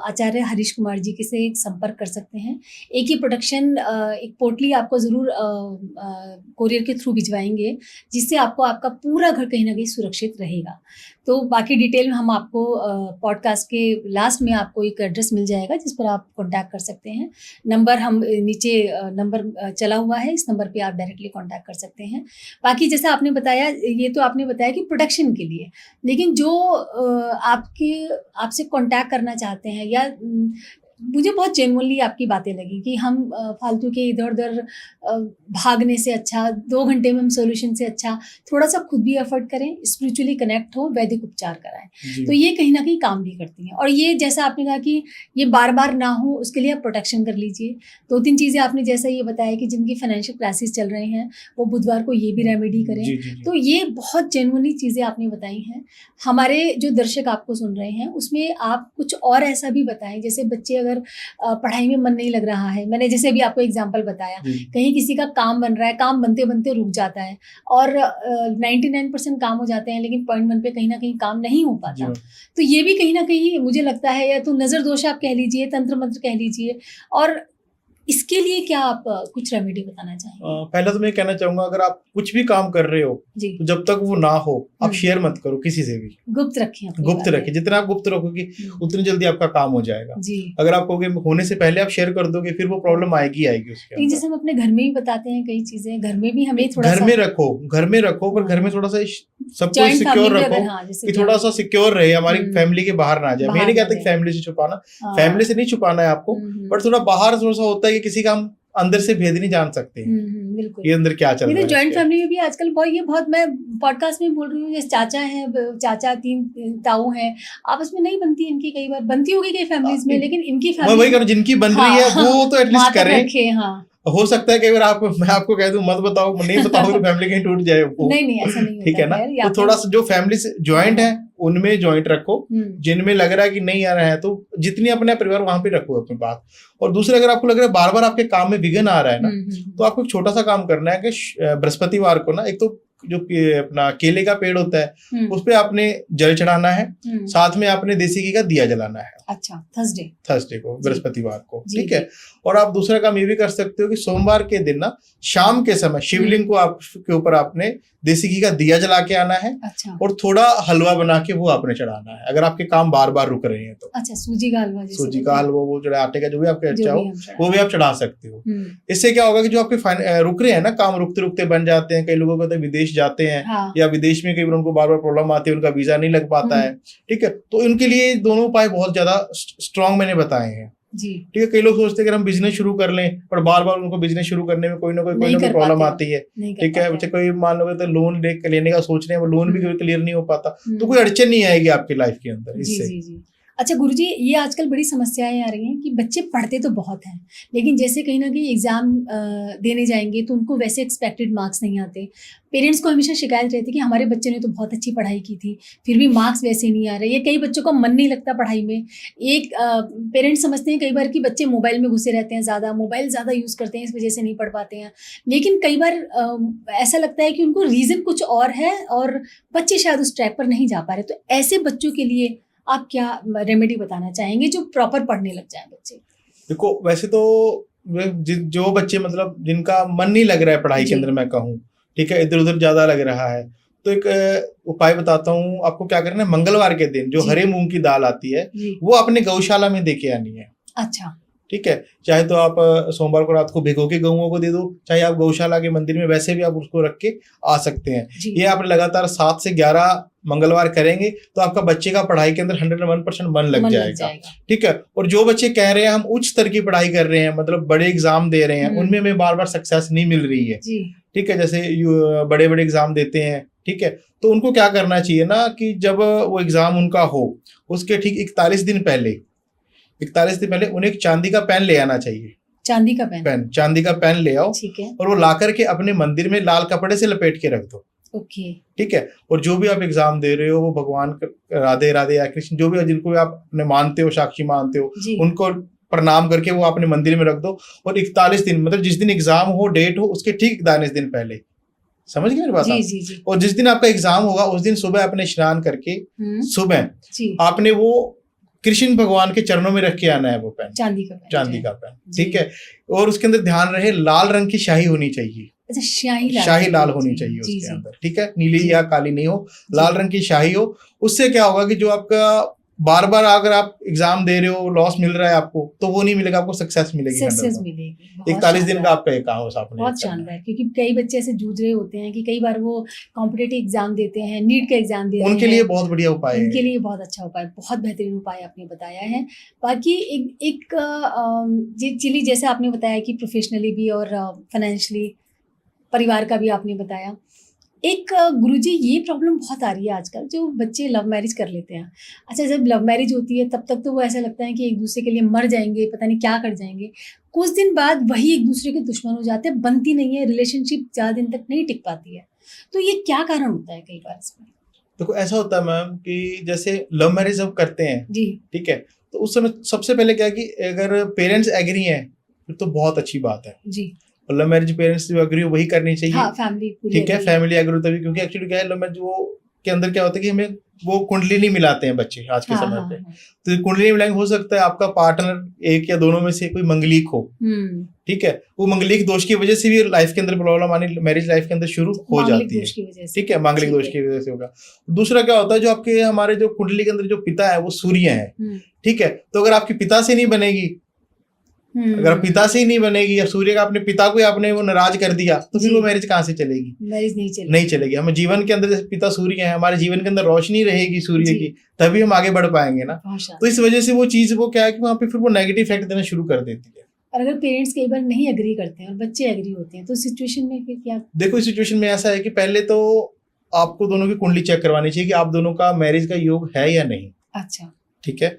आचार्य हरीश कुमार जी के से संपर्क कर सकते हैं। एक ही प्रोडक्शन, एक पोटली आपको ज़रूर कोरियर के थ्रू भिजवाएंगे, जिससे आपको आपका पूरा घर कहीं ना कहीं सुरक्षित रहेगा। तो बाकी डिटेल में हम आपको पॉडकास्ट के लास्ट में आपको एक एड्रेस मिल जाएगा जिस पर आप कॉन्टैक्ट कर सकते हैं। नंबर हम नीचे नंबर चला हुआ है, इस नंबर पे आप डायरेक्टली कांटेक्ट कर सकते हैं। बाकी जैसा आपने बताया, ये तो आपने बताया कि प्रोडक्शन के लिए, लेकिन जो आपसे कांटेक्ट करना चाहते हैं, या मुझे बहुत जेन्युइनली आपकी बातें लगी कि हम फालतू के इधर उधर भागने से अच्छा, 2 घंटे में हम सोल्यूशन से अच्छा थोड़ा सा खुद भी एफर्ट करें, स्पिरिचुअली कनेक्ट हो, वैदिक उपचार कराएं, तो ये कहीं ना कहीं काम भी करती हैं। और ये जैसा आपने कहा कि ये बार बार ना हो, उसके लिए आप प्रोटेक्शन कर लीजिए। 2-3 चीज़ें आपने जैसा ये बताया कि जिनकी फाइनेंशियल क्राइसिस चल रहे हैं वो बुधवार को ये भी रेमेडी करें। तो ये बहुत जेन्युइनली चीज़ें आपने बताई हैं। हमारे जो दर्शक आपको सुन रहे हैं उसमें आप कुछ और ऐसा भी बताएं, जैसे बच्चे अगर पढ़ाई में मन नहीं लग रहा है, मैंने जैसे अभी आपको एग्जांपल बताया, कहीं किसी का काम बन रहा है, काम बनते बनते रुक जाता है, और 99% काम हो जाते हैं, लेकिन पॉइंट 1 पे कहीं ना कहीं काम नहीं हो पाता। तो ये भी कहीं ना कहीं मुझे लगता है, या तो नजर दोष आप कह लीजिए, तंत्र मंत्र कह लीजिए, और इसके लिए क्या आप कुछ रेमेडी बताना चाहेंगे?
पहले तो मैं कहना चाहूंगा, अगर आप कुछ भी काम कर रहे हो तो जब तक वो ना हो आप शेयर मत करो किसी से भी, गुप्त रखें। जितना आप गुप्त रखोगे उतनी जल्दी आपका काम हो जाएगा। अगर आप कहोगे होने से पहले आप शेयर कर दोगे, फिर वो प्रॉब्लम आएगी उसके अंदर।
जैसे हम अपने घर में ही बताते हैं कई चीजें, घर में भी हमें थोड़ा
घर में रखो, पर घर में थोड़ा सा सब कुछ सिक्योर रखो, कि थोड़ा सा सिक्योर रहे, हमारी फैमिली के बाहर ना जाए। मैं नहीं कहता फैमिली से छुपाना, फैमिली से नहीं छुपाना है आपको, पर थोड़ा बाहर थोड़ा सा होता है कि किसी का हम अंदर से भेद नहीं जान सकते
बिल्कुल,
ये अंदर क्या चल रहा है।
जॉइंट फैमिली में भी आजकल बहुत मैं पॉडकास्ट में बोल रही हूँ, जैसे चाचा 3 ताऊ हैं, आपस में नहीं बनती इनकी, कई बार बनती होगी कई फैमिलीज में, लेकिन इनकी फैमिली
वही करो, जिनकी बन रही है वो तो एटलीस्ट करें। हो सकता है कि अगर मैं आपको कह दूं मत बताओ, नहीं बताओ तो फैमिली कहीं टूट जाए,
नहीं ऐसा नहीं,
ठीक है ना। तो थोड़ा सा जो फैमिली से ज्वाइंट है उनमें ज्वाइंट रखो, जिनमें लग रहा है कि नहीं आ रहा है तो जितनी अपने परिवार वहां पे रखो अपने पास। और दूसरा, अगर आपको लग रहा है बार बार आपके काम में विघ्न आ रहा है ना, तो आपको एक छोटा सा काम करना है कि बृहस्पतिवार को ना, एक तो जो अपना केले का पेड़ होता है उस पे आपने जल चढ़ाना है, साथ में आपने देसी घी का दिया जलाना है।
अच्छा, थर्सडे को,
बृहस्पतिवार को, ठीक है। और आप दूसरा काम ये भी कर सकते हो कि सोमवार के दिन ना शाम के समय शिवलिंग को आपके ऊपर आपने देसी घी का दिया जला के आना है।
अच्छा।
और थोड़ा हलवा बना के वो आपने चढ़ाना है, अगर आपके काम बार बार रुक रहे हैं तो।
अच्छा, सूजी का हलवा,
सूजी का हलवा, वो जो आटे का जो भी आपके अच्छा हो वो भी आप चढ़ा सकते हो। इससे क्या होगा कि जो आपके रुक रहे हैं ना काम, रुकते रुकते बन जाते हैं। कई लोगों को तो विदेश जाते हैं, हाँ। या विदेश में कई बार उनको बार बार प्रॉब्लम आती है, उनका वीजा नहीं लग पाता है, ठीक है। तो इनके लिए दोनों उपाय बहुत ज्यादा स्ट्रॉन्ग मैंने बताए हैं
जी,
ठीक है। कई लोग सोचते हैं कि हम बिजनेस शुरू कर लें, पर बार बार उनको बिजनेस शुरू करने में कोई ना कोई प्रॉब्लम आती है, ठीक है। बच्चे कोई मान लो तो लोन लेने का सोच रहे हैं, वो लोन भी क्लियर नहीं हो पाता, तो कोई अड़चन नहीं आएगी आपकी लाइफ के अंदर इससे।
अच्छा गुरुजी, ये आजकल बड़ी समस्याएं आ रही हैं कि बच्चे पढ़ते तो बहुत हैं, लेकिन जैसे कहीं ना कहीं एग्जाम देने जाएंगे तो उनको वैसे एक्सपेक्टेड मार्क्स नहीं आते। पेरेंट्स को हमेशा शिकायत रहती है कि हमारे बच्चे ने तो बहुत अच्छी पढ़ाई की थी, फिर भी मार्क्स वैसे नहीं आ रहे, या कई बच्चों का मन नहीं लगता पढ़ाई में। एक पेरेंट्स समझते हैं कई बार कि बच्चे मोबाइल में घुसे रहते हैं, मोबाइल ज़्यादा यूज़ करते हैं, इस वजह से नहीं पढ़ पाते हैं। लेकिन कई बार ऐसा लगता है कि उनको रीज़न कुछ और है और बच्चे शायद उस ट्रैक पर नहीं जा पा रहे। तो ऐसे बच्चों के लिए आप क्या रेमेडी बताना चाहेंगे जो प्रॉपर पढ़ने लग जाए बच्चे?
देखो, वैसे तो जो बच्चे मतलब जिनका मन नहीं लग रहा है पढ़ाई के अंदर, मैं कहूँ ठीक है, इधर उधर ज्यादा लग रहा है, तो एक उपाय बताता हूँ आपको। क्या करना है, मंगलवार के दिन जो हरे मूंग की दाल आती है वो अपने गौशाला में देके आनी है।
अच्छा,
ठीक है। चाहे तो आप सोमवार को रात को भिगो के गऊओं को दे दो, चाहे आप गौशाला के मंदिर में वैसे भी आप उसको रख के आ सकते हैं। ये आप लगातार 7 से 11 मंगलवार करेंगे तो आपका बच्चे का पढ़ाई के अंदर 101% मन लग जाएगा, ठीक है। और जो बच्चे कह रहे हैं हम उच्च स्तर की पढ़ाई कर रहे हैं, मतलब बड़े एग्जाम दे रहे हैं, उनमें हमें बार बार सक्सेस नहीं मिल रही है, ठीक है। जैसे बड़े बड़े एग्जाम देते हैं, ठीक है, तो उनको क्या करना चाहिए ना कि जब वो एग्जाम उनका हो उसके ठीक 41 दिन पहले उन्हें एक चांदी का पेन ले आना चाहिए।
चांदी का पेन ले आओ,
ठीक है। और वो ला करके अपने मंदिर में लाल कपड़े से लपेट के रख दो,
ओके,
ठीक है। और जो भी आप एग्जाम दे रहे हो वो भगवान राधे राधे या कृष्ण जो भी जिनको भी आप अपने मानते हो, साक्षी मानते हो, उनको प्रणाम करके वो अपने मंदिर में रख दो। और 41 दिन मतलब जिस दिन एग्जाम हो, डेट हो, उसके ठीक 41 दिन पहले, समझ गए मेरी बात?
जी।
और जिस दिन आपका एग्जाम होगा उस दिन सुबह अपने स्नान करके सुबह आपने वो कृष्ण भगवान के चरणों में रख के आना है वो पेन, चांदी का पेन, ठीक है। और उसके अंदर ध्यान रहे लाल रंग की स्याही होनी चाहिए।
अच्छा,
शाही लाल होनी चाहिए उसके अंदर, ठीक है। नीली या काली नहीं हो, लाल रंग की शाही हो। उससे क्या होगा कि जो आपका बार बार अगर आप एग्जाम दे रहे हो, लॉस मिल रहा है आपको, तो वो नहीं मिलेगा, आपको सक्सेस मिलेगी। 41 दिन का आपका काम हो साहब,
बहुत शानदार। क्योंकि कई बच्चे ऐसे जूझ रहे होते हैं कि कई बार वो कॉम्पिटिटिव एग्जाम देते हैं, नीट का एग्जाम देते हैं,
उनके लिए बहुत बढ़िया उपाय है,
उनके लिए बहुत अच्छा उपाय, बहुत बेहतरीन उपाय आपने बताया है। बाकी एक जैसे आपने बताया कि प्रोफेशनली भी और फाइनेंशियली परिवार का भी आपने बताया। एक गुरुजी, ये प्रॉब्लम बहुत आ रही है आजकल, जो बच्चे लव मैरिज कर लेते हैं। अच्छा, जब लव मैरिज होती है तब तक तो वो ऐसा लगता है कि एक दूसरे के लिए मर जाएंगे, पता नहीं क्या कर जाएंगे। कुछ दिन बाद वही एक दूसरे के दुश्मन हो जाते हैं, बनती नहीं है रिलेशनशिप, ज़्यादा दिन तक नहीं टिक पाती है। तो ये क्या कारण होता है कई बार इसमें?
देखो, ऐसा होता है मैम कि जैसे लव मैरिज जब करते हैं जी, ठीक है, तो उस समय सबसे पहले क्या कि अगर पेरेंट्स एग्री हैं फिर तो बहुत अच्छी बात है जी। लव मैरिज पेरेंट्स जो एग्री वही करनी चाहिए,
हाँ, फैमिली
ठीक है, फैमिली एग्री तभी, क्योंकि एक्चुअली क्या है लव मैरिज वो के अंदर क्या होता है कि हमें वो कुंडली नहीं मिलाते हैं बच्चे आज के समय पे। तो कुंडली नहीं मिलाएंगे, हो सकता है आपका पार्टनर एक या दोनों में से कोई मंगलिक हो, ठीक है, वो मंगलिक दोष की वजह से भी लाइफ के अंदर प्रॉब्लम आनी मैरिज लाइफ के अंदर शुरू हो जाती है, ठीक है, मांगलिक दोष की वजह से होगा। दूसरा क्या होता है, जो आपके हमारे जो कुंडली के अंदर जो पिता है वो सूर्य है, ठीक है। तो अगर आपके पिता से नहीं बनेगी, अगर पिता से ही नहीं बनेगी, या सूर्य का अपने पिता को आपने वो नाराज कर दिया, तो फिर वो मैरिज कहाँ से चलेगी?
मैरिज
नहीं चलेगी। हमें जीवन के अंदर जैसे पिता सूर्य है, हमारे जीवन के अंदर रोशनी रहेगी सूर्य की, तभी हम आगे बढ़ पाएंगे ना। तो इस वजह से वो चीज वो क्या है कि वहाँ पे फिर वो नेगेटिव इफेक्ट देना शुरू कर देती है।
और अगर पेरेंट्स कई बार नहीं एग्री करते हैं और बच्चे एग्री होते हैं, तो सिचुएशन में फिर क्या?
देखो, इस सिचुएशन में ऐसा है कि पहले तो आपको दोनों की कुंडली चेक करवानी चाहिए कि आप दोनों का मैरिज का योग है या नहीं।
अच्छा,
ठीक है।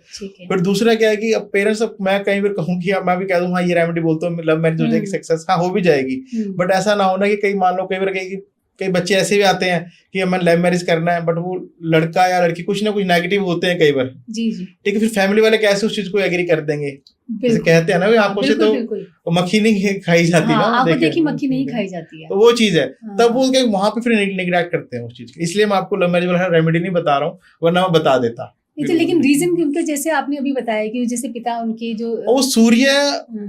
फिर दूसरा क्या है कि अब पेरेंट्स, मैं कहीं भी कहूँ कि मैं भी कह दूँ हाँ ये रेमेडी बोलता हूँ लव मैरिज हो जाएगी सक्सेस, हाँ हो भी जाएगी, बट ऐसा ना होना कि कहीं मान लो कई बार कहीं कई बच्चे ऐसे भी आते हैं कि हमें लव मैरिज करना है, बट वो लड़का या लड़की कुछ ना कुछ नेगेटिव होते हैं कई बार।
जी जी।
ठीक है, फिर फैमिली वाले कैसे उस चीज को एग्री कर देंगे? जैसे कहते हैं ना, आंखों से तो मक्खी नहीं खाई जाती ना,
आंखों देखी मक्खी नहीं खाई जाती है,
तो वो चीज है। तब वो वहां पे फिर निगलेक्ट करते हैं उस चीज की। इसलिए मैं आपको लव मैरिज वाला रेमेडी नहीं बता रहा हूँ, वरना मैं बता देता।
तो लेकिन रीजन क्योंकि जैसे आपने अभी बताया कि जैसे पिता उनके जो
वो सूर्य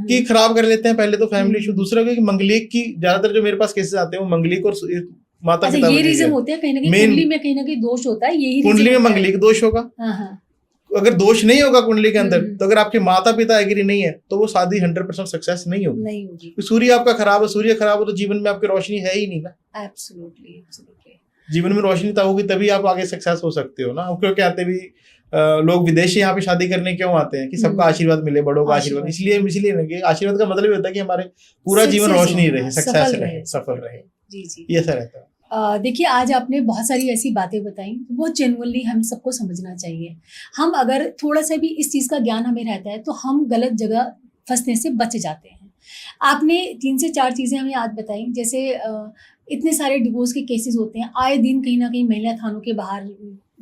की खराब कर लेते हैं पहले तो फैमिली इशू, दूसरा क्योंकि मंगलिक की ज्यादातर जो मेरे पास केसेस आते हैं वो मंगलिक और माता पिता,
ये रीजन होते हैं कहीं ना कहीं कुंडली में कहीं ना कहीं दोष होता है, यही
कुंडली में मंगलिक दोष होगा। अगर दोष नहीं होगा कुंडली के अंदर, तो अगर आपके माता पिता एग्री नहीं है तो वो शादी 100% सक्सेस नहीं होगी। सूर्य आपका खराब है, सूर्य खराब हो तो जीवन में आपकी रोशनी है ही नहीं ना।
एब्सोल्युटली,
जीवन में रोशनी तब होगी तभी आप आगे सक्सेस हो सकते हो ना। क्योंकि आते भी लोग विदेश यहाँ पे शादी करने क्यों आते हैं कि सबका आशीर्वाद मिले, बड़ों का आशीर्वाद। इसलिए आशीर्वाद का मतलब होता है कि हमारे पूरा जीवन रोशनी रहे, सक्सेस रहे, सफल रहे।
जी जी,
ये ऐसा रहता है।
देखिए आज आपने बहुत सारी ऐसी बातें बताई, बहुत जेन्युइनली हम सबको समझना चाहिए। हम अगर थोड़ा सा भी इस चीज़ का ज्ञान हमें रहता है तो हम गलत जगह फंसने से बच जाते हैं। आपने 3 से 4 चीज़ें हमें आज बताई, जैसे इतने सारे डिवोर्स के केसेस होते हैं, आए दिन कहीं ना कहीं महिला थानों के बाहर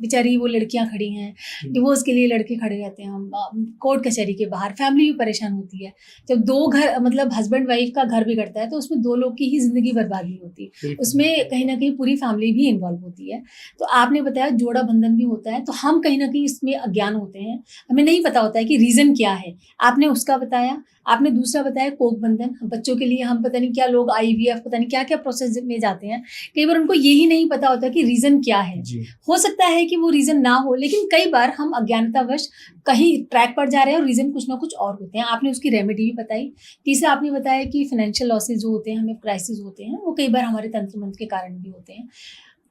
बेचारी वो लड़कियां खड़ी हैं, डिवोर्स के लिए लड़के खड़े रहते हैं, कोर्ट कचहरी के बाहर, फैमिली भी परेशान होती है। जब 2 घर मतलब हस्बैंड वाइफ का घर बिगड़ता है तो उसमें 2 लोग की ही जिंदगी बर्बाद नहीं होती, उसमें कहीं ना कहीं पूरी फैमिली भी इन्वॉल्व होती है। तो आपने बताया जोड़ा बंधन भी होता है, तो हम कहीं ना कहीं इसमें अज्ञान होते हैं, हमें नहीं पता होता है कि रीज़न क्या है। आपने उसका बताया, आपने दूसरा बताया कोक बंधन, बच्चों के लिए हम पता नहीं क्या लोग IVF पता नहीं क्या क्या प्रोसेस में जाते हैं, कई बार उनको यही नहीं पता होता कि रीज़न क्या है। हो सकता है कि वो रीज़न ना हो, लेकिन कई बार हम अज्ञानतावश कहीं ट्रैक पर जा रहे हैं और रीज़न कुछ ना कुछ और होते हैं। आपने उसकी रेमेडी भी बताई। तीसरा आपने बताया कि फाइनेंशियल लॉसेज जो होते हैं, हमें क्राइसिस होते हैं, वो कई बार हमारे तंत्र मंत्र के कारण भी होते हैं।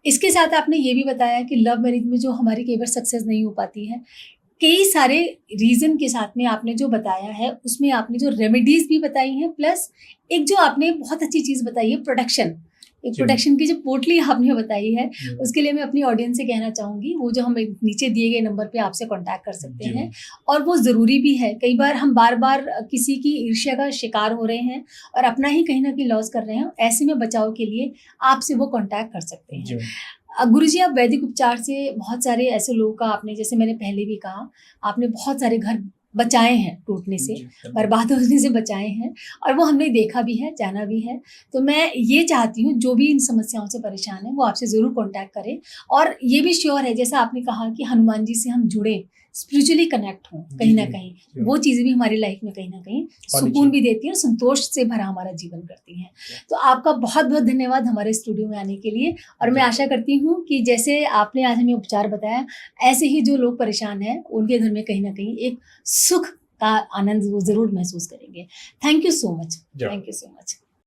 इसके साथ आपने ये भी बताया कि लव मैरिज में जो हमारी कई बार सक्सेस नहीं हो पाती है, कई सारे रीज़न के साथ में आपने जो बताया है उसमें आपने जो रेमेडीज भी बताई हैं, प्लस एक जो आपने बहुत अच्छी चीज़ बताई है प्रोडक्शन, एक प्रोडक्शन की जो पोटली आपने बताई है, उसके लिए मैं अपनी ऑडियंस से कहना चाहूँगी वो जो हम नीचे दिए गए नंबर पे आपसे कांटेक्ट कर सकते हैं, और वो ज़रूरी भी है। कई बार हम बार बार किसी की ईर्ष्या का शिकार हो रहे हैं और अपना ही कहीं ना कहीं लॉस कर रहे हैं, ऐसे में बचाव के लिए आपसे वो कांटेक्ट कर सकते हैं। गुरुजी, आप वैदिक उपचार से बहुत सारे ऐसे लोगों का, आपने जैसे मैंने पहले भी कहा, आपने बहुत सारे घर बचाए हैं टूटने से, बर्बाद होने से बचाए हैं, और वो हमने देखा भी है, जाना भी है। तो मैं ये चाहती हूँ जो भी इन समस्याओं से परेशान है वो आपसे ज़रूर कांटेक्ट करें, और ये भी श्योर है जैसा आपने कहा कि हनुमान जी से हम जुड़े, स्पिरिचुअली कनेक्ट हों कहीं ना कहीं, वो चीज़ें भी हमारी लाइफ में कहीं ना कहीं सुकून भी देती हैं और संतोष से भरा हमारा जीवन करती हैं। तो आपका बहुत बहुत धन्यवाद हमारे स्टूडियो में आने के लिए, और मैं आशा करती हूँ कि जैसे आपने आज हमें उपचार बताया, ऐसे ही जो लोग परेशान हैं उनके घर में कहीं ना कहीं एक सुख का आनंद वो ज़रूर महसूस करेंगे। Thank you so much, thank you so much.